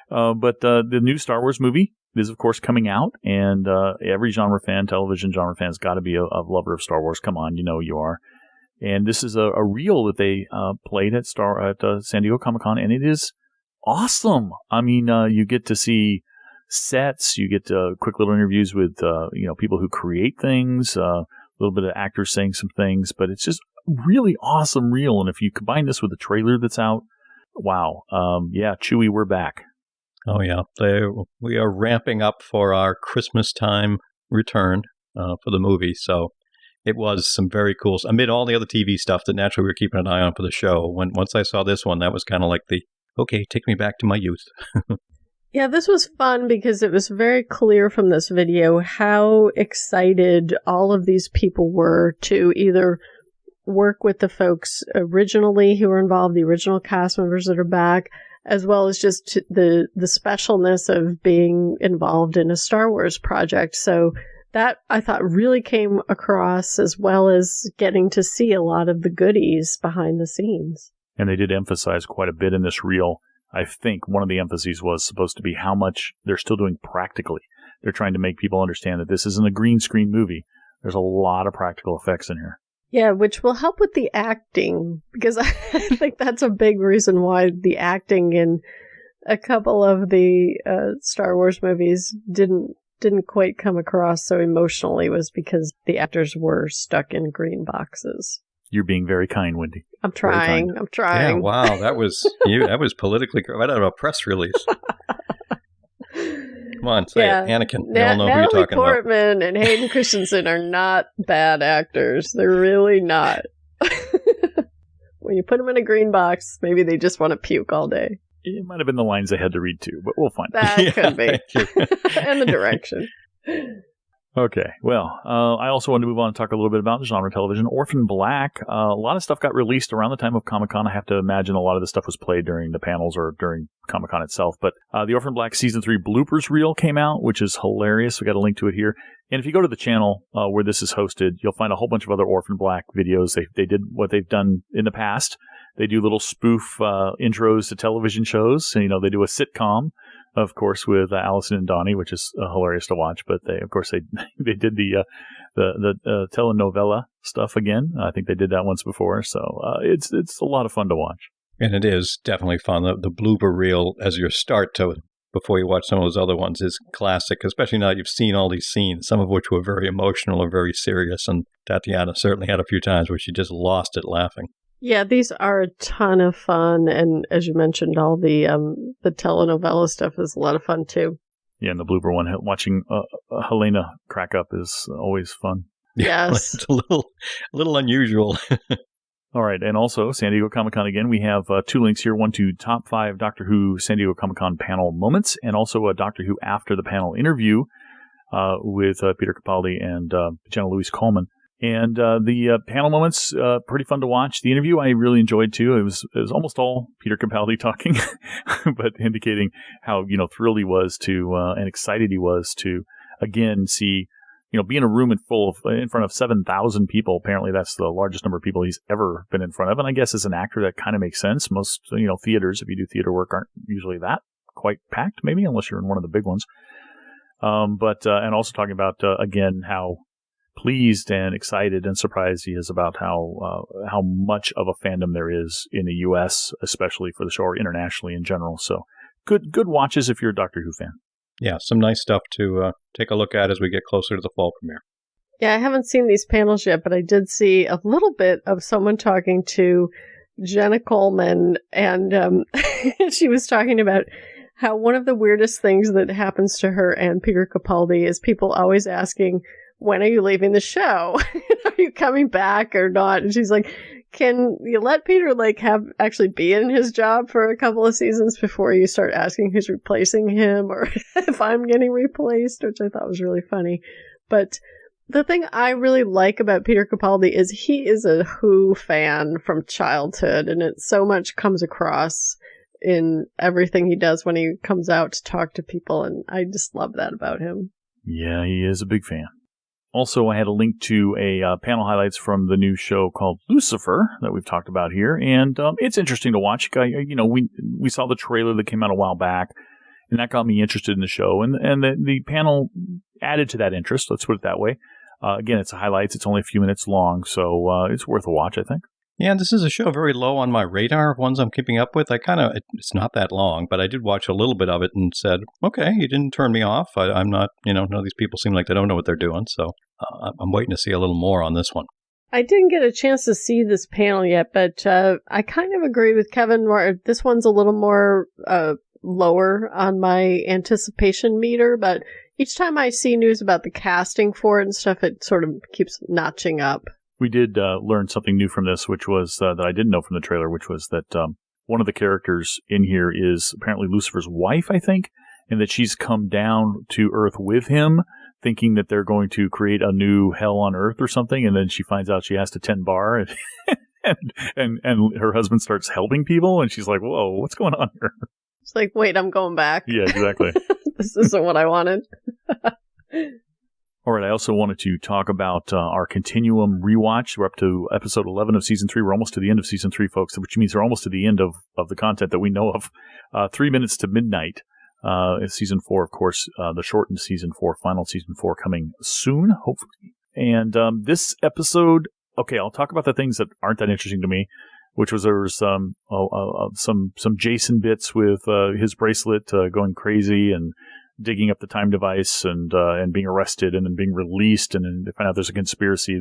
[SPEAKER 1] But the new Star Wars movie is, of course, coming out, and every television genre fan, has got to be a lover of Star Wars. Come on, you know you are. And this is a reel that they played at San Diego Comic-Con, and it is awesome. I mean, you get to see sets, you get quick little interviews with people who create things, a little bit of actors saying some things, but it's just really awesome reel. And if you combine this with the trailer that's out, wow. Chewie, we're back.
[SPEAKER 2] Oh, yeah. We are ramping up for our Christmas time return for the movie. So it was some very cool. Amid all the other TV stuff that naturally we were keeping an eye on for the show, once I saw this one, that was kind of like okay, take me back to my youth.
[SPEAKER 3] Yeah, this was fun because it was very clear from this video how excited all of these people were to either work with the folks originally who were involved, the original cast members that are back, as well as just the specialness of being involved in a Star Wars project. So that, I thought, really came across, as well as getting to see a lot of the goodies behind the scenes.
[SPEAKER 1] And they did emphasize quite a bit in this reel. I think one of the emphases was supposed to be how much they're still doing practically. They're trying to make people understand that this isn't a green screen movie. There's a lot of practical effects in here.
[SPEAKER 3] Yeah, which will help with the acting, because I think that's a big reason why the acting in a couple of the Star Wars movies didn't quite come across so emotionally, was because the actors were stuck in green boxes.
[SPEAKER 1] You're being very kind, Wendy.
[SPEAKER 3] I'm trying.
[SPEAKER 2] Yeah, wow, that was that was politically right out of a press release. Come on, say it. Anakin. We all know who you're talking
[SPEAKER 3] Natalie Portman and Hayden Christensen are not bad actors. They're really not. When you put them in a green box, maybe they just want to puke all day.
[SPEAKER 1] It might have been the lines they had to read too, but we'll find
[SPEAKER 3] out. That could be. And the direction.
[SPEAKER 1] Okay, well, I also wanted to move on and talk a little bit about genre television. Orphan Black, a lot of stuff got released around the time of Comic-Con. I have to imagine a lot of the stuff was played during the panels or during Comic-Con itself. But the Orphan Black Season 3 bloopers reel came out, which is hilarious. We got a link to it here. And if you go to the channel where this is hosted, you'll find a whole bunch of other Orphan Black videos. They did what they've done in the past. They do little spoof intros to television shows. And, they do a sitcom, of course, with Allison and Donnie, which is hilarious to watch. But they did the telenovela stuff again. I think they did that once before. So it's a lot of fun to watch.
[SPEAKER 2] And it is definitely fun. The blooper reel as your start to before you watch some of those other ones is classic, especially now you've seen all these scenes, some of which were very emotional or very serious. And Tatiana certainly had a few times where she just lost it laughing.
[SPEAKER 3] Yeah, these are a ton of fun, and as you mentioned, all the telenovela stuff is a lot of fun too.
[SPEAKER 1] Yeah, and the blooper one, watching Helena crack up is always fun.
[SPEAKER 3] Yes,
[SPEAKER 2] it's a little unusual.
[SPEAKER 1] All right, and also San Diego Comic-Con again. We have two links here: one to top 5 Doctor Who San Diego Comic-Con panel moments, and also a Doctor Who after the panel interview with Peter Capaldi and Jenna Louise Coleman. And the panel moments, pretty fun to watch. The interview I really enjoyed too. It was almost all Peter Capaldi talking, but indicating how thrilled he was to and excited he was to again see be in a room in front of 7,000 people. Apparently, that's the largest number of people he's ever been in front of. And I guess as an actor, that kind of makes sense. Most, theaters, if you do theater work, aren't usually that quite packed, maybe, unless you're in one of the big ones. And also talking about, again, how pleased and excited and surprised he is about how much of a fandom there is in the U.S., especially for the show, or internationally in general. So good watches if you're a Doctor Who fan.
[SPEAKER 2] Yeah, some nice stuff to take a look at as we get closer to the fall premiere.
[SPEAKER 3] Yeah, I haven't seen these panels yet, but I did see a little bit of someone talking to Jenna Coleman, and she was talking about how one of the weirdest things that happens to her and Peter Capaldi is people always asking, when are you leaving the show? Are you coming back or not? And she's like, can you let Peter actually be in his job for a couple of seasons before you start asking who's replacing him or if I'm getting replaced, which I thought was really funny. But the thing I really like about Peter Capaldi is he is a Who fan from childhood, and it so much comes across in everything he does when he comes out to talk to people, and I just love that about him.
[SPEAKER 1] Yeah, he is a big fan. Also, I had a link to a panel highlights from the new show called Lucifer that we've talked about here, and it's interesting to watch. We saw the trailer that came out a while back, and that got me interested in the show, and the panel added to that interest. Let's put it that way. Again, it's highlights. It's only a few minutes long, so it's worth a watch, I think.
[SPEAKER 2] Yeah, this is a show very low on my radar of ones I'm keeping up with. It's not that long, but I did watch a little bit of it and said, okay, you didn't turn me off. I'm not, none of these people seem like they don't know what they're doing. So I'm waiting to see a little more on this one.
[SPEAKER 3] I didn't get a chance to see this panel yet, but I kind of agree with Kevin. This one's a little more lower on my anticipation meter, but each time I see news about the casting for it and stuff, it sort of keeps notching up.
[SPEAKER 1] We did learn something new from this, which was that I didn't know from the trailer, which was that one of the characters in here is apparently Lucifer's wife, I think, and that she's come down to Earth with him, thinking that they're going to create a new hell on Earth or something, and then she finds out she has to tend bar, and her husband starts helping people, and she's like, whoa, what's going on here?
[SPEAKER 3] It's like, wait, I'm going back.
[SPEAKER 1] Yeah, exactly.
[SPEAKER 3] This isn't what I wanted.
[SPEAKER 1] All right, I also wanted to talk about our Continuum rewatch. We're up to episode 11 of Season 3. We're almost to the end of Season 3, folks, which means we're almost to the end of the content that we know of. 3 minutes to midnight. Season 4, of course, the shortened Season 4, final Season 4 coming soon, hopefully. And this episode, okay, I'll talk about the things that aren't that interesting to me, which was there was some Jason bits with his bracelet going crazy and digging up the time device and being arrested and then being released, and then they find out there's a conspiracy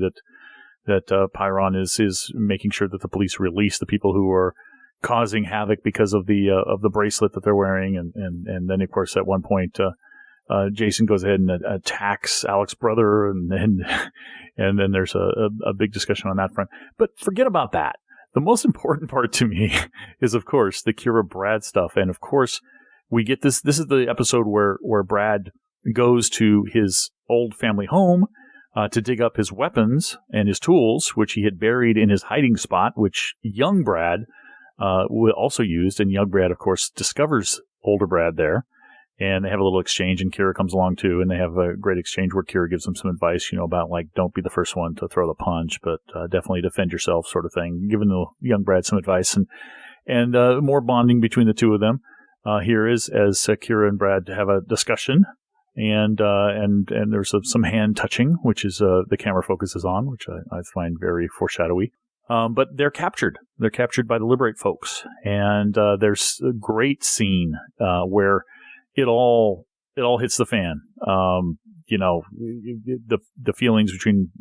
[SPEAKER 1] that Pyron is making sure that the police release the people who are causing havoc because of the bracelet that they're wearing, and then of course at one point Jason goes ahead and attacks Alex's brother, and then there's a big discussion on that front. But forget about that. The most important part to me is, of course, the Kira Brad stuff, and of course. We get this. This is the episode where Brad goes to his old family home to dig up his weapons and his tools, which he had buried in his hiding spot, which young Brad also used. And young Brad, of course, discovers older Brad there. And they have a little exchange, and Kira comes along too. And they have a great exchange where Kira gives him some advice, about don't be the first one to throw the punch, but definitely defend yourself, sort of thing. Giving the young Brad some advice and more bonding between the two of them. Here is as Kira and Brad have a discussion, and there's some hand touching, which is the camera focuses on, which I find very foreshadowy. But they're captured. They're captured by the Liberate folks, and there's a great scene where it all hits the fan. The feelings between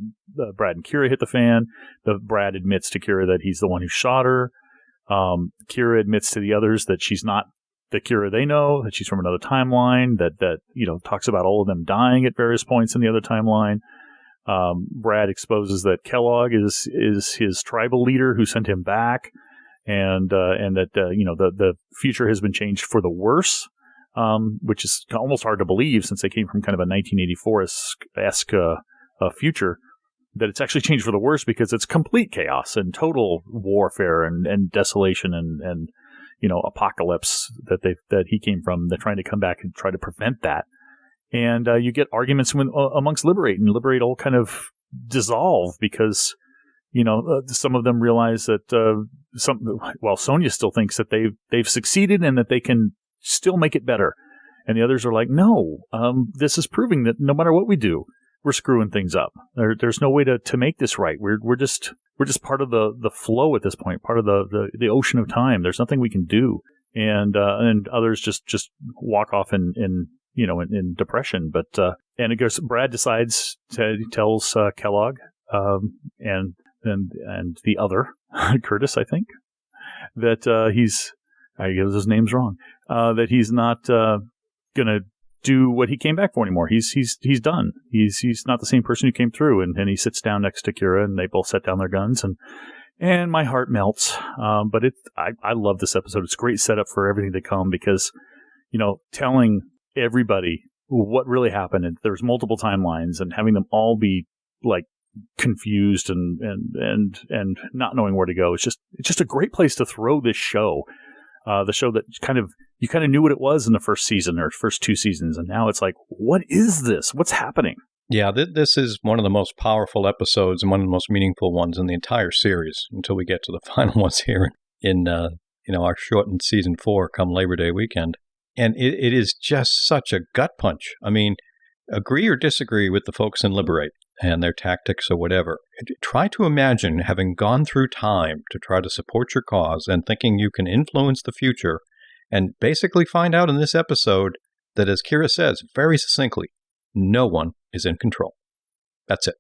[SPEAKER 1] Brad and Kira hit the fan. Brad admits to Kira that he's the one who shot her. Kira admits to the others that she's not the Kira they know, that she's from another timeline, that talks about all of them dying at various points in the other timeline. Brad exposes that Kellogg is his tribal leader who sent him back, and that the future has been changed for the worse, which is almost hard to believe since they came from kind of a 1984-esque future. That it's actually changed for the worse because it's complete chaos and total warfare and desolation and apocalypse that he came from. They're trying to come back and try to prevent that. And you get arguments amongst Liberate, and Liberate all kind of dissolve because, some of them realize that Sonya still thinks that they've succeeded and that they can still make it better. And the others are like, no, this is proving that no matter what we do, we're screwing things up. There's no way to make this right. We're just part of the flow at this point, part of the ocean of time. There's nothing we can do. And others just walk off in depression. But and it goes. Brad tells Kellogg and the other Curtis, I think, that I guess his name's wrong. That he's not gonna do what he came back for anymore. He's done. He's not the same person who came through. And he sits down next to Kira, and they both set down their guns, and my heart melts. But I love this episode. It's a great setup for everything to come because, telling everybody what really happened, and there's multiple timelines, and having them all be like confused and not knowing where to go. It's just a great place to throw this show. The show that you kind of knew what it was in the first season or first two seasons, and now it's like, what is this? What's happening?
[SPEAKER 2] Yeah, this is one of the most powerful episodes and one of the most meaningful ones in the entire series until we get to the final ones here in our shortened season 4 come Labor Day weekend. And it is just such a gut punch. I mean, agree or disagree with the folks in Liberate and their tactics or whatever. Try to imagine having gone through time to try to support your cause and thinking you can influence the future, and basically find out in this episode that, as Kira says very succinctly, no one is in control. That's it.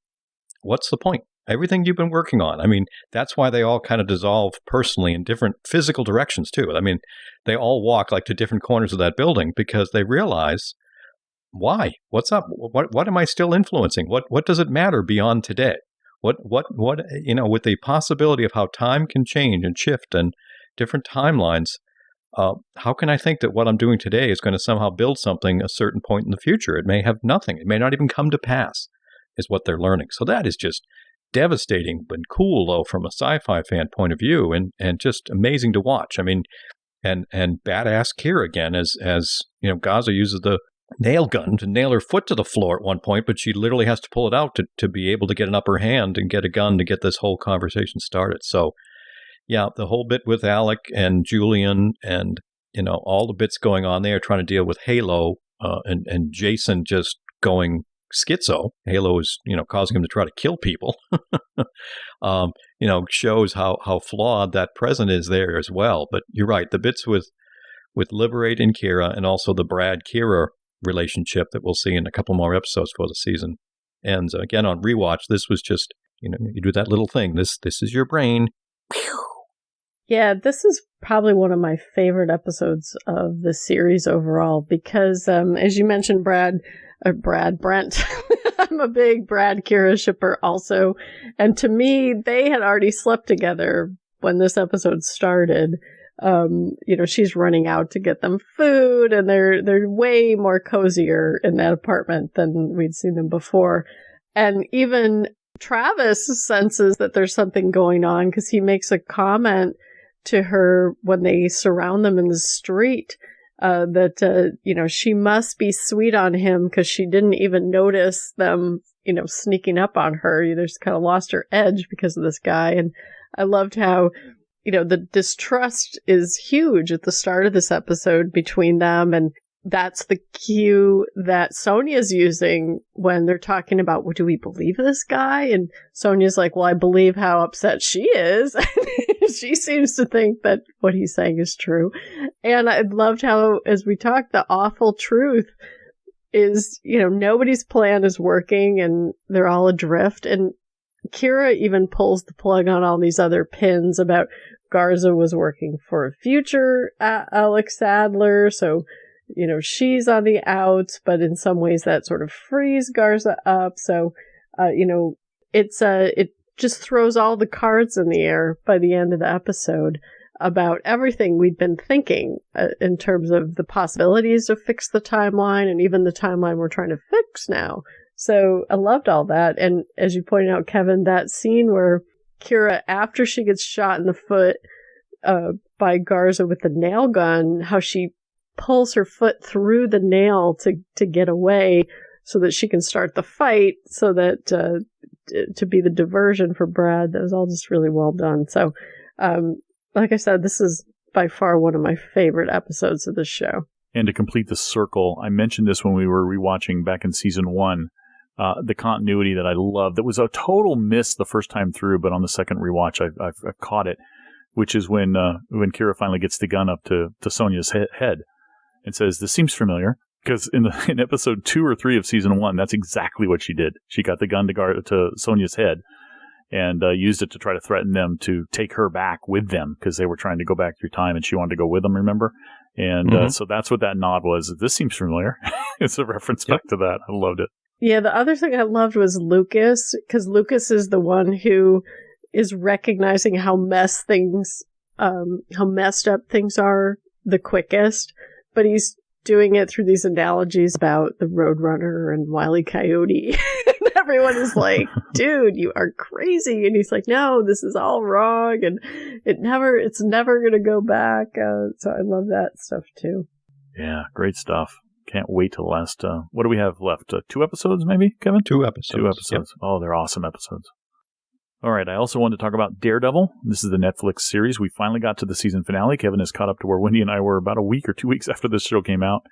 [SPEAKER 2] What's the point? Everything you've been working on. I mean, that's why they all kind of dissolve personally in different physical directions too. I mean, they all walk like to different corners of that building because they realize, why? What's up? What am I still influencing? What does it matter beyond today? What with the possibility of how time can change and shift and different timelines, how can I think that what I'm doing today is going to somehow build something a certain point in the future? It may have nothing. It may not even come to pass, is what they're learning. So that is just devastating but cool, though, from a sci-fi fan point of view, and just amazing to watch. I mean, and badass Kira again, as Gaza uses the nail gun to nail her foot to the floor at one point, but she literally has to pull it out to be able to get an upper hand and get a gun to get this whole conversation started. So, yeah, the whole bit with Alec and Julian and, all the bits going on there, trying to deal with Halo and Jason just going schizo. Halo is, causing him to try to kill people, shows how flawed that present is there as well. But you're right, the bits with Liberate and Kira, and also the Brad-Kira relationship that we'll see in a couple more episodes before the season ends. Again, on rewatch, this was just, you do that little thing. This is your brain.
[SPEAKER 3] Yeah, this is probably one of my favorite episodes of the series overall because, as you mentioned, Brent, I'm a big Brad Kira shipper also. And to me, they had already slept together when this episode started. She's running out to get them food, and they're way more cozier in that apartment than we'd seen them before. And even Travis senses that there's something going on because he makes a comment to her when they surround them in the street, that she must be sweet on him because she didn't even notice them, sneaking up on her. Just kind of lost her edge because of this guy. And I loved how, the distrust is huge at the start of this episode between them. And that's the cue that Sonya's using when they're talking about, well, do we believe this guy? And Sonya's like, well, I believe how upset she is. She seems to think that what he's saying is true. And I loved how, as we talked, the awful truth is, nobody's plan is working and they're all adrift. And Kira even pulls the plug on all these other pins about Garza was working for a future Alex Sadler. So, she's on the outs, but in some ways that sort of frees Garza up. So, it just throws all the cards in the air by the end of the episode about everything we'd been thinking in terms of the possibilities to fix the timeline and even the timeline we're trying to fix now. So I loved all that. And as you pointed out, Kevin, that scene where Kira, after she gets shot in the foot by Garza with the nail gun, how she pulls her foot through the nail to get away so that she can start the fight, so that to be the diversion for Brad. That was all just really well done. So, like I said, this is by far one of my favorite episodes of this show.
[SPEAKER 1] And to complete the circle, I mentioned this when we were rewatching back in season 1, the continuity that I loved. That was a total miss the first time through, but on the second rewatch, I caught it, which is when Kira finally gets the gun up to Sonya's head and says, "This seems familiar." Because in episode 2 or 3 of season 1, that's exactly what she did. She got the gun to Sonya's head and used it to try to threaten them to take her back with them, because they were trying to go back through time and she wanted to go with them, remember? And so that's what that nod was. This seems familiar. It's a reference back to that. I loved it.
[SPEAKER 3] Yeah, the other thing I loved was Lucas, because Lucas is the one who is recognizing how messed up things are the quickest, but he's doing it through these analogies about the Roadrunner and Wile E. Coyote. And everyone is like, dude, you are crazy. And he's like, no, this is all wrong. And it's never going to go back. So I love that stuff too.
[SPEAKER 1] Yeah, great stuff. Can't wait till the last, what do we have left? 2 episodes maybe, Kevin?
[SPEAKER 2] 2 episodes.
[SPEAKER 1] 2 episodes. Yep. Oh, they're awesome episodes. All right, I also wanted to talk about Daredevil. This is the Netflix series. We finally got to the season finale. Kevin has caught up to where Wendy and I were about a week or 2 weeks after this show came out.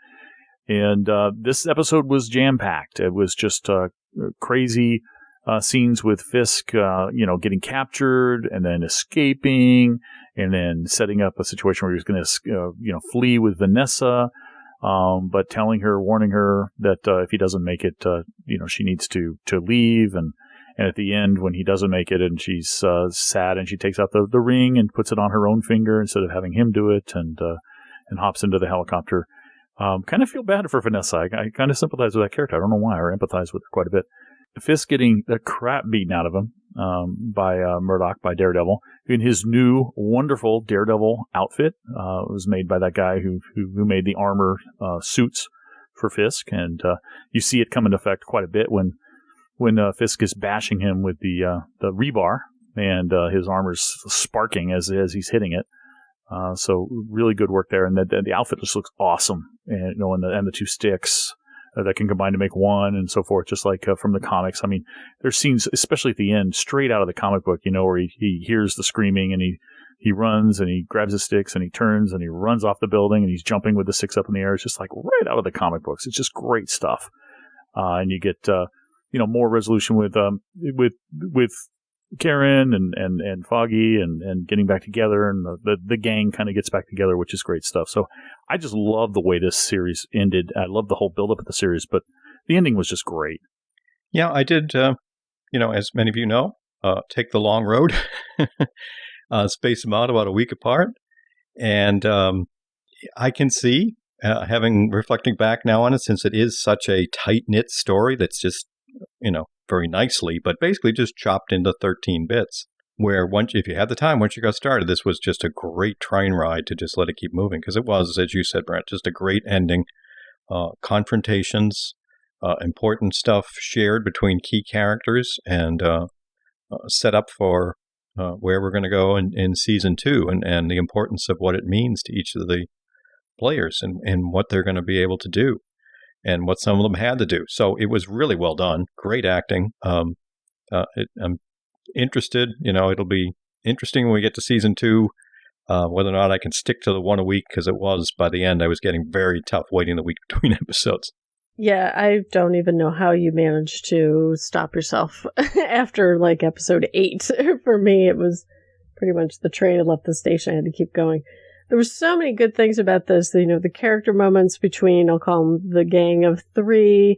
[SPEAKER 1] And this episode was jam-packed. It was just crazy scenes with Fisk, getting captured and then escaping and then setting up a situation where he was going to, flee with Vanessa, but warning her that if he doesn't make it, she needs to leave. And at the end, when he doesn't make it and she's sad and she takes out the ring and puts it on her own finger instead of having him do it and hops into the helicopter. Kind of feel bad for Vanessa. I kind of sympathize with that character. I don't know why, or empathize with her quite a bit. Fisk getting the crap beaten out of him by Murdoch, by Daredevil, in his new wonderful Daredevil outfit. It was made by that guy who made the armor suits for Fisk. And you see it come into effect quite a bit when Fisk is bashing him with the rebar, and his armor's sparking as he's hitting it. So really good work there, and the outfit just looks awesome. And and the 2 sticks that can combine to make one, and so forth, just like from the comics. I mean, there's scenes, especially at the end, straight out of the comic book, where he hears the screaming and he runs and he grabs his sticks and he turns and he runs off the building and he's jumping with the sticks up in the air. It's just like right out of the comic books. It's just great stuff, and you get more resolution with Karen and Foggy and getting back together, and the gang kind of gets back together, which is great stuff. So I just love the way this series ended. I love the whole build up of the series, but the ending was just great.
[SPEAKER 2] Yeah, I did. As many of you know, take the long road, space them out about a week apart, and I can see reflecting back now on it, since it is such a tight knit story that's just very nicely, but basically just chopped into 13 bits, where if you had the time, once you got started, this was just a great train ride to just let it keep moving, because it was, as you said, Brent, just a great ending. Confrontations, important stuff shared between key characters, and set up for where we're going to go in season 2, and the importance of what it means to each of the players and what they're going to be able to do, and what some of them had to do. So it was really well done. Great acting. I'm interested. It'll be interesting when we get to season 2, whether or not I can stick to the one a week, because it was, by the end, I was getting very tough waiting the week between episodes.
[SPEAKER 3] Yeah, I don't even know how you managed to stop yourself after episode 8. For me, it was pretty much the train had left the station. I had to keep going. There were so many good things about this. The character moments between, I'll call them the gang of 3.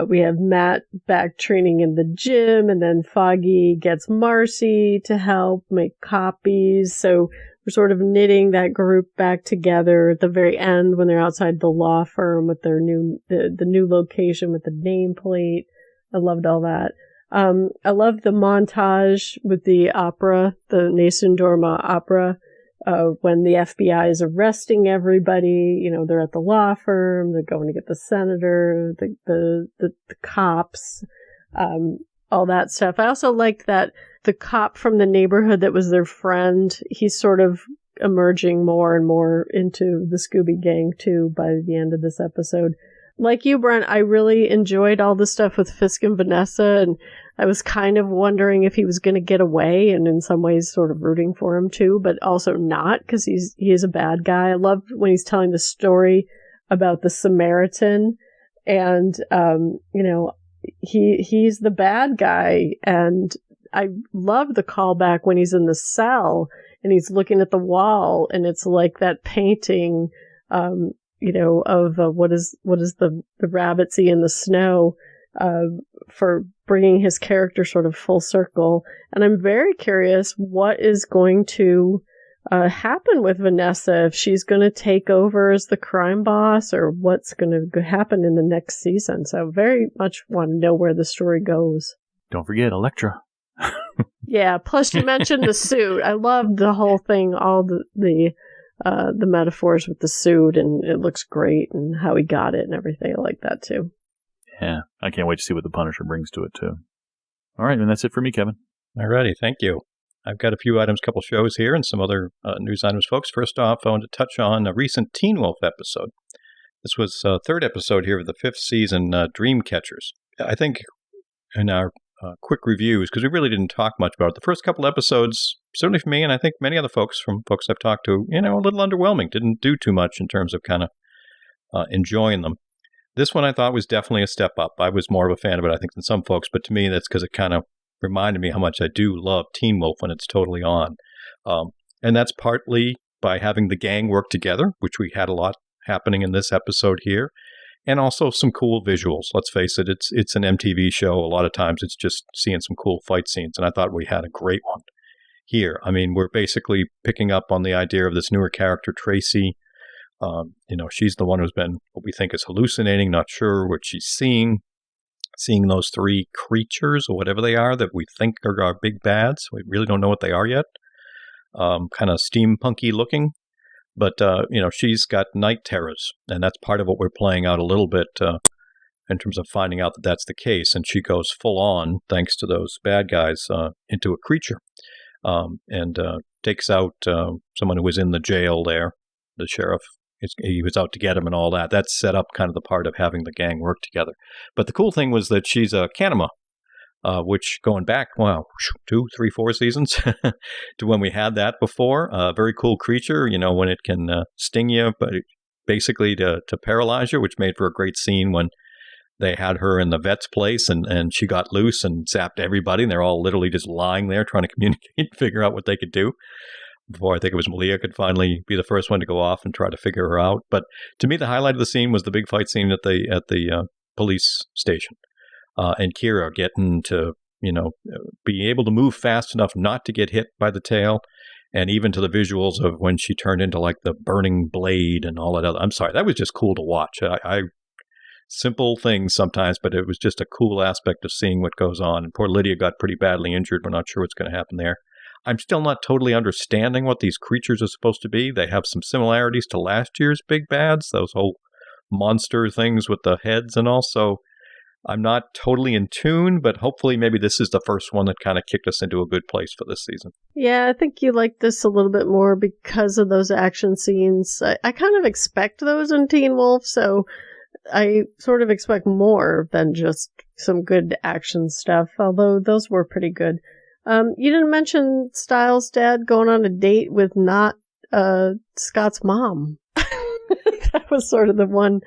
[SPEAKER 3] We have Matt back training in the gym, and then Foggy gets Marcy to help make copies. So we're sort of knitting that group back together at the very end when they're outside the law firm with their the new location with the nameplate. I loved all that. I loved the montage with the opera, the Nessun Dorma opera. When the FBI is arresting everybody, they're at the law firm, they're going to get the senator, the cops, all that stuff. I also liked that the cop from the neighborhood that was their friend, he's sort of emerging more and more into the Scooby Gang, too, by the end of this episode. Like you, Brent, I really enjoyed all the stuff with Fisk and Vanessa, and I was kind of wondering if he was going to get away, and in some ways sort of rooting for him, too, but also not, because he is a bad guy. I loved when he's telling the story about the Samaritan, and, he's the bad guy, and I love the callback when he's in the cell and he's looking at the wall, and it's like that painting, of what is the rabbits in the snow, for bringing his character sort of full circle. And I'm very curious what is going to happen with Vanessa, if she's going to take over as the crime boss, or what's going to happen in the next season. So very much want to know where the story goes.
[SPEAKER 1] Don't forget Elektra.
[SPEAKER 3] Yeah, plus you mentioned the suit. I loved the whole thing, all the metaphors with the suit, and it looks great, and how he got it and everything. I like that too.
[SPEAKER 1] Yeah, I can't wait to see what the Punisher brings to it too. All right, and that's it for me, Kevin.
[SPEAKER 2] All righty, thank you. I've got a few items, a couple shows here, and some other news items, folks. First off, I want to touch on a recent Teen Wolf episode. This was the third episode here of the fifth season, Dreamcatchers. I think in our quick reviews, because we really didn't talk much about it, the first couple episodes, certainly for me, and I think many other folks I've talked to, a little underwhelming. Didn't do too much in terms of kind of enjoying them. This one I thought was definitely a step up. I was more of a fan of it, I think, than some folks, but to me, that's because it kind of reminded me how much I do love Teen Wolf when it's totally on. And that's partly by having the gang work together, which we had a lot happening in this episode here, and also some cool visuals. Let's face it, it's an MTV show. A lot of times it's just seeing some cool fight scenes, and I thought we had a great one here. I mean, we're basically picking up on the idea of this newer character, Tracy. She's the one who's been, what we think is hallucinating, not sure what she's seeing those three creatures or whatever they are that we think are our big bads. We really don't know what they are yet. Kind of steampunky looking. But, she's got night terrors, and that's part of what we're playing out a little bit in terms of finding out that that's the case. And she goes full on, thanks to those bad guys, into a creature and takes out someone who was in the jail there, the sheriff. He was out to get him and all that. That's set up kind of the part of having the gang work together. But the cool thing was that she's a Kanima, which going back, 2, 3, 4 seasons to when we had that before. A very cool creature, when it can sting you, but basically to paralyze you, which made for a great scene when they had her in the vet's place and she got loose and zapped everybody. And they're all literally just lying there trying to communicate, figure out what they could do. Before I think it was Malia could finally be the first one to go off and try to figure her out. But to me, the highlight of the scene was the big fight scene at the police station, and Kira getting to be able to move fast enough not to get hit by the tail, and even to the visuals of when she turned into like the burning blade and all that other. I'm sorry, that was just cool to watch. I simple things sometimes, but it was just a cool aspect of seeing what goes on. And poor Lydia got pretty badly injured. We're not sure what's going to happen there. I'm still not totally understanding what these creatures are supposed to be. They have some similarities to last year's big bads, those whole monster things with the heads and all. So I'm not totally in tune, but hopefully maybe this is the first one that kind of kicked us into a good place for this season.
[SPEAKER 3] Yeah, I think you like this a little bit more because of those action scenes. I kind of expect those in Teen Wolf, so I sort of expect more than just some good action stuff, although those were pretty good. You didn't mention Styles' dad going on a date with not Scott's mom. That was sort of the one.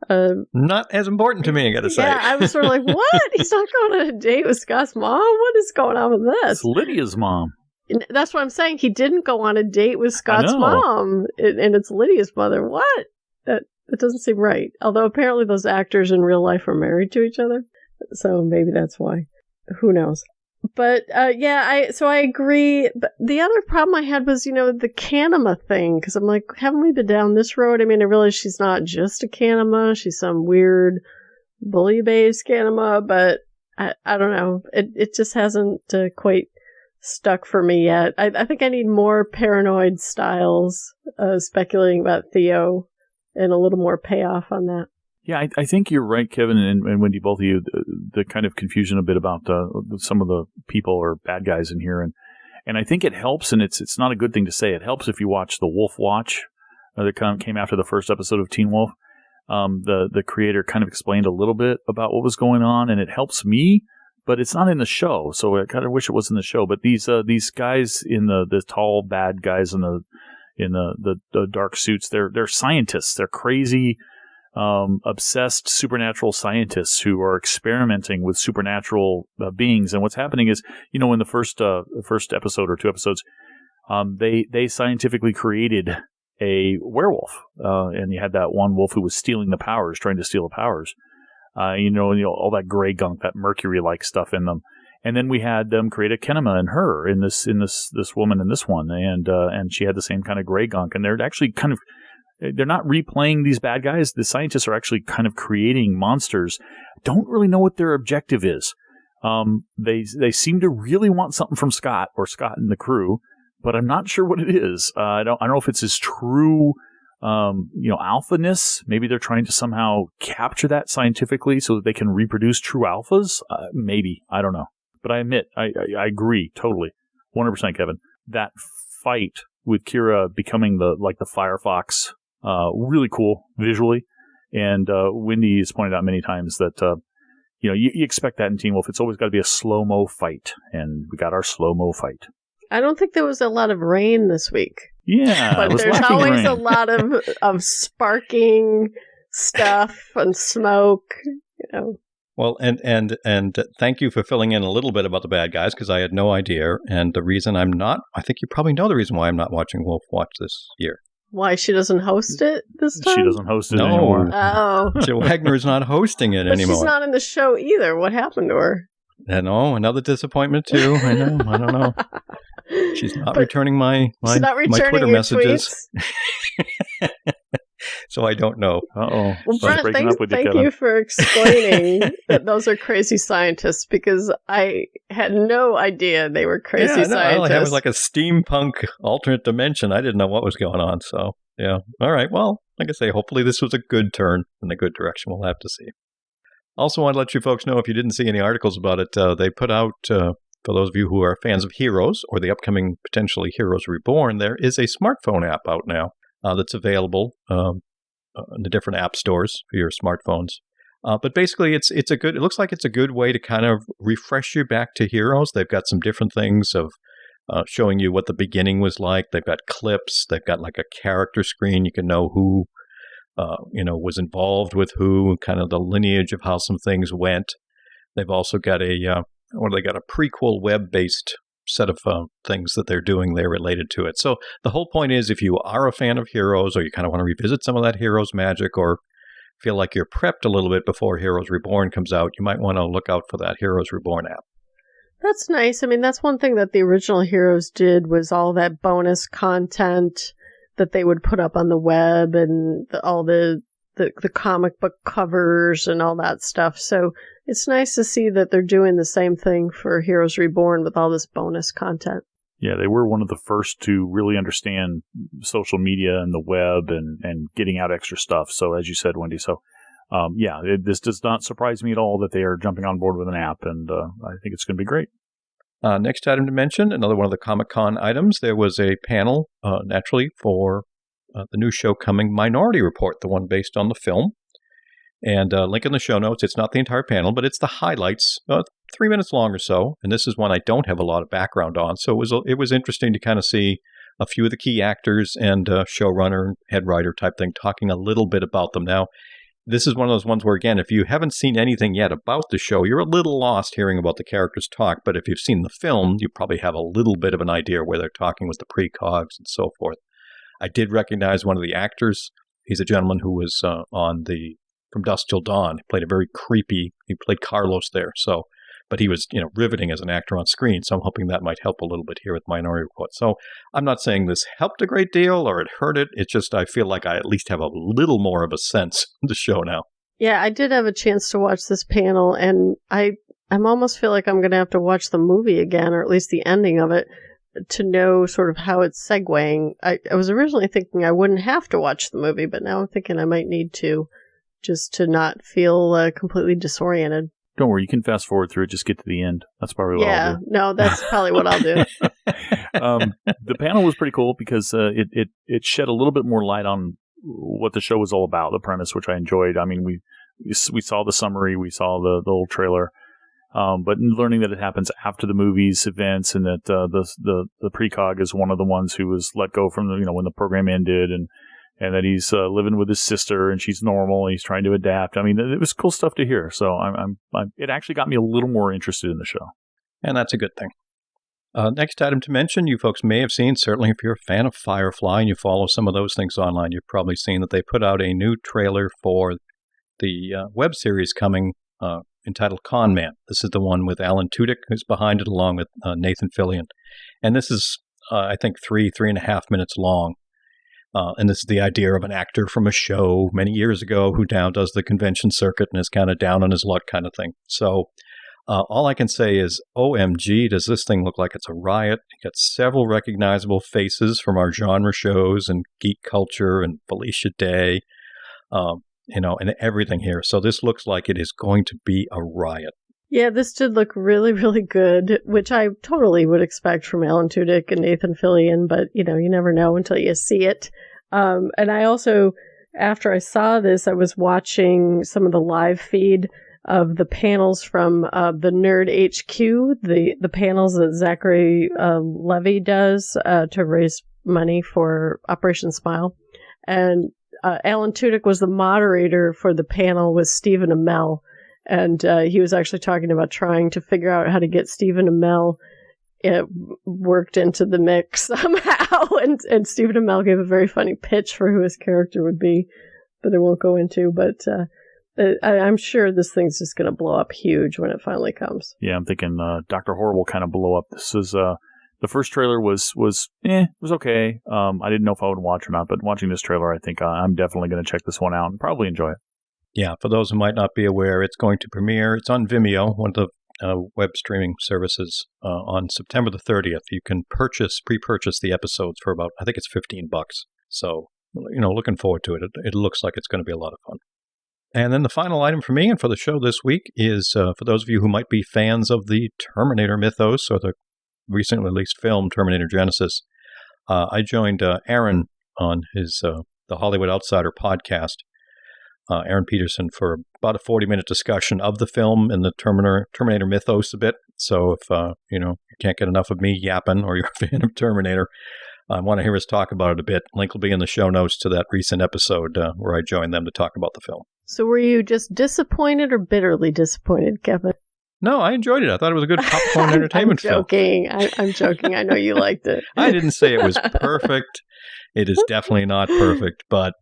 [SPEAKER 2] Not as important to me, I gotta say.
[SPEAKER 3] Yeah, I was sort of like, what? He's not going on a date with Scott's mom? What is going on with this?
[SPEAKER 1] It's Lydia's mom.
[SPEAKER 3] And that's what I'm saying. He didn't go on a date with Scott's mom, and it's Lydia's mother. What? That doesn't seem right. Although apparently those actors in real life are married to each other, so maybe that's why. Who knows? But I agree. But the other problem I had was, the Kanima thing, because I'm like, haven't we been down this road? I mean, I realize she's not just a Kanima; she's some weird bully-based Kanima. But I don't know. It just hasn't quite stuck for me yet. I think I need more paranoid Styles speculating about Theo, and a little more payoff on that.
[SPEAKER 1] Yeah, I think you're right, Kevin and Wendy, both of you. The kind of confusion a bit about some of the people or bad guys in here, And I think it helps, and it's not a good thing to say. It helps if you watch The Wolf Watch that came after the first episode of Teen Wolf. The creator kind of explained a little bit about what was going on, and it helps me, but it's not in the show. So I kind of wish it was in the show. But these guys in the tall bad guys in the dark suits, they're scientists. They're crazy, obsessed supernatural scientists who are experimenting with supernatural beings. And what's happening is, in the first episode or 2 episodes, they scientifically created a werewolf, and you had that one wolf who was stealing the powers, trying to steal the powers. All that gray gunk, that mercury-like stuff in them. And then we had them create a Kenema in her, in this woman in this one, and she had the same kind of gray gunk. And they're actually they're not replaying these bad guys. The scientists are actually kind of creating monsters. Don't really know what their objective is. They seem to really want something from Scott and the crew, but I'm not sure what it is. I don't know if it's his true, alphaness. Maybe they're trying to somehow capture that scientifically so that they can reproduce true alphas. Maybe, I don't know. But I admit, I agree totally, 100%, Kevin. That fight with Kira becoming the Firefox, really cool visually. And Wendy has pointed out many times that you expect that in Teen Wolf. It's always got to be a slow-mo fight, and we got our slow-mo fight.
[SPEAKER 3] I don't think there was a lot of rain this week.
[SPEAKER 1] Yeah,
[SPEAKER 3] but there's always a lot of sparking stuff and smoke.
[SPEAKER 2] Well, and thank you for filling in a little bit about the bad guys, because I had no idea. And the reason I think you probably know the reason why I'm not watching Wolf Watch this year.
[SPEAKER 3] Why, she doesn't host it this time?
[SPEAKER 1] She doesn't host it anymore.
[SPEAKER 3] Oh.
[SPEAKER 2] Joe Wagner is not hosting it anymore.
[SPEAKER 3] She's not in the show either. What happened to her?
[SPEAKER 2] I know, another disappointment too. I know. I don't know. She's not returning my Twitter messages. So I don't know.
[SPEAKER 3] Uh-oh. Well, Brent, thank you for explaining that those are crazy scientists, because I had no idea they were crazy scientists.
[SPEAKER 2] All I had was like a steampunk alternate dimension. I didn't know what was going on. So, yeah. All right. Well, like I say, hopefully this was a good turn in the good direction. We'll have to see. Also, want to let you folks know, if you didn't see any articles about it, they put out, for those of you who are fans of Heroes or the upcoming potentially Heroes Reborn, there is a smartphone app out now that's available in the different app stores for your smartphones. But basically, it looks like it's a good way to kind of refresh you back to Heroes. They've got some different things of showing you what the beginning was like. They've got clips. They've got like a character screen. You can know who was involved with who, kind of the lineage of how some things went. They've also got a prequel web-based set of things that they're doing there related to it. So the whole point is, if you are a fan of Heroes, or you kind of want to revisit some of that Heroes magic, or feel like you're prepped a little bit before Heroes Reborn comes out, you might want to look out for that Heroes Reborn app.
[SPEAKER 3] That's nice. I mean, that's one thing that the original Heroes did, was all that bonus content that they would put up on the web, and all the comic book covers and all that stuff. So it's nice to see that they're doing the same thing for Heroes Reborn with all this bonus content.
[SPEAKER 1] Yeah, they were one of the first to really understand social media and the web and getting out extra stuff. So as you said, Wendy, this does not surprise me at all that they are jumping on board with an app, and I think it's going to be great.
[SPEAKER 2] Next item to mention, another one of the Comic-Con items, there was a panel, naturally, for the new show coming, Minority Report, the one based on the film. And link in the show notes. It's not the entire panel, but it's the highlights, 3 minutes long or so. And this is one I don't have a lot of background on. So it was interesting to kind of see a few of the key actors and showrunner, head writer type thing, talking a little bit about them. Now, this is one of those ones where, again, if you haven't seen anything yet about the show, you're a little lost hearing about the characters talk. But if you've seen the film, you probably have a little bit of an idea where they're talking with the precogs and so forth. I did recognize one of the actors. He's a gentleman who was From Dusk Till Dawn. He played he played Carlos there. So, but he was, riveting as an actor on screen. So I'm hoping that might help a little bit here with Minority Report. So I'm not saying this helped a great deal or it hurt it. It's just I feel like I at least have a little more of a sense of the show now.
[SPEAKER 3] Yeah, I did have a chance to watch this panel, and I'm almost feel like I'm going to have to watch the movie again, or at least the ending of it, to know sort of how it's segueing. I was originally thinking I wouldn't have to watch the movie, but now I'm thinking I might need to, just to not feel completely disoriented.
[SPEAKER 1] Don't worry, you can fast forward through it, just get to the end. That's probably what I'll do.
[SPEAKER 3] No, that's probably what I'll do.
[SPEAKER 1] The panel was pretty cool because it shed a little bit more light on what the show was all about, the premise, which I enjoyed. I mean, we saw the summary, we saw the old trailer, but learning that it happens after the movie's events, and that the precog is one of the ones who was let go from when the program ended, and that he's living with his sister and she's normal and he's trying to adapt. I mean, it was cool stuff to hear. So it actually got me a little more interested in the show.
[SPEAKER 2] And that's a good thing. Next item to mention, you folks may have seen, certainly if you're a fan of Firefly and you follow some of those things online, you've probably seen that they put out a new trailer for the web series coming entitled Con Man. This is the one with Alan Tudyk, who's behind it, along with Nathan Fillion. And this is, I think, 3.5 minutes long. And this is the idea of an actor from a show many years ago who now does the convention circuit and is kind of down on his luck kind of thing. So all I can say is, OMG, does this thing look like it's a riot? You got several recognizable faces from our genre shows and geek culture and Felicia Day, and everything here. So this looks like it is going to be a riot.
[SPEAKER 3] Yeah, this did look really, really good, which I totally would expect from Alan Tudyk and Nathan Fillion, but, you never know until you see it. And I also, after I saw this, I was watching some of the live feed of the panels from the Nerd HQ, the panels that Zachary Levy does to raise money for Operation Smile. And Alan Tudyk was the moderator for the panel with Stephen Amell. And he was actually talking about trying to figure out how to get Stephen Amell worked into the mix somehow. And Stephen Amell gave a very funny pitch for who his character would be, that I won't go into. But I'm sure this thing's just going to blow up huge when it finally comes.
[SPEAKER 1] Yeah, I'm thinking Dr. Horrible kind of blow up. This is the first trailer was okay. I didn't know if I would watch or not, but watching this trailer, I think I'm definitely going to check this one out and probably enjoy it.
[SPEAKER 2] Yeah, for those who might not be aware, it's going to premiere. It's on Vimeo, one of the web streaming services, on September the 30th. You can pre-purchase the episodes for about, I think it's $15. So, looking forward to it. It looks like it's going to be a lot of fun. And then the final item for me and for the show this week is, for those of you who might be fans of the Terminator mythos or the recently released film Terminator Genesis, I joined Aaron on his the Hollywood Outsider podcast. Aaron Peterson, for about a 40-minute discussion of the film and the Terminator mythos a bit. So if you can't get enough of me yapping, or you're a fan of Terminator, I want to hear us talk about it a bit. Link will be in the show notes to that recent episode where I joined them to talk about the film.
[SPEAKER 3] So were you just disappointed or bitterly disappointed, Kevin?
[SPEAKER 2] No, I enjoyed it. I thought it was a good popcorn entertainment film.
[SPEAKER 3] I'm joking. I know you liked it.
[SPEAKER 2] I didn't say it was perfect. It is definitely not perfect, but,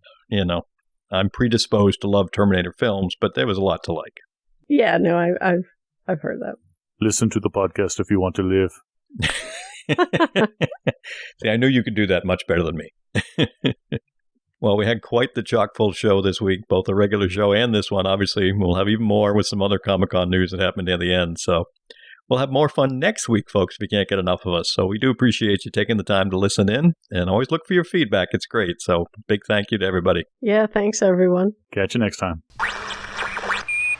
[SPEAKER 2] I'm predisposed to love Terminator films, but there was a lot to like.
[SPEAKER 3] Yeah, no, I've heard that.
[SPEAKER 1] Listen to the podcast if you want to live.
[SPEAKER 2] See, I knew you could do that much better than me. Well, we had quite the chock-full show this week, both the regular show and this one. Obviously, we'll have even more with some other Comic-Con news that happened at the end. So we'll have more fun next week, folks, if you can't get enough of us. So we do appreciate you taking the time to listen in, and always look for your feedback. It's great. So big thank you to everybody.
[SPEAKER 3] Yeah, thanks, everyone.
[SPEAKER 1] Catch you next time.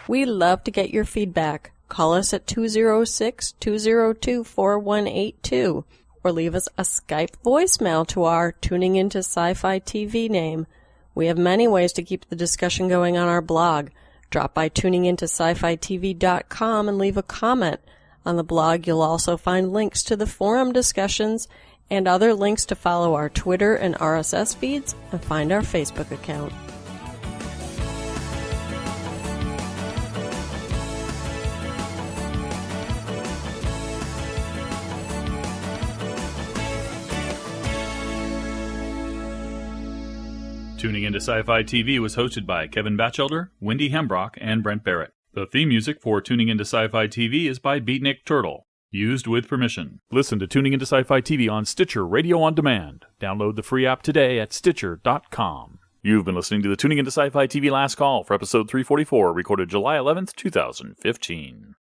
[SPEAKER 5] We love to get your feedback. Call us at 206-202-4182 or leave us a Skype voicemail to our Tuning Into Sci-Fi TV name. We have many ways to keep the discussion going on our blog. Drop by tuningintoscifitv.com and leave a comment. On the blog, you'll also find links to the forum discussions and other links to follow our Twitter and RSS feeds and find our Facebook account.
[SPEAKER 1] Tuning Into Sci-Fi TV was hosted by Kevin Batchelder, Wendy Hembrock, and Brent Barrett. The theme music for Tuning Into Sci-Fi TV is by Beatnik Turtle. Used with permission. Listen to Tuning Into Sci-Fi TV on Stitcher Radio On Demand. Download the free app today at Stitcher.com. You've been listening to the Tuning Into Sci-Fi TV Last Call for episode 344, recorded July 11th, 2015.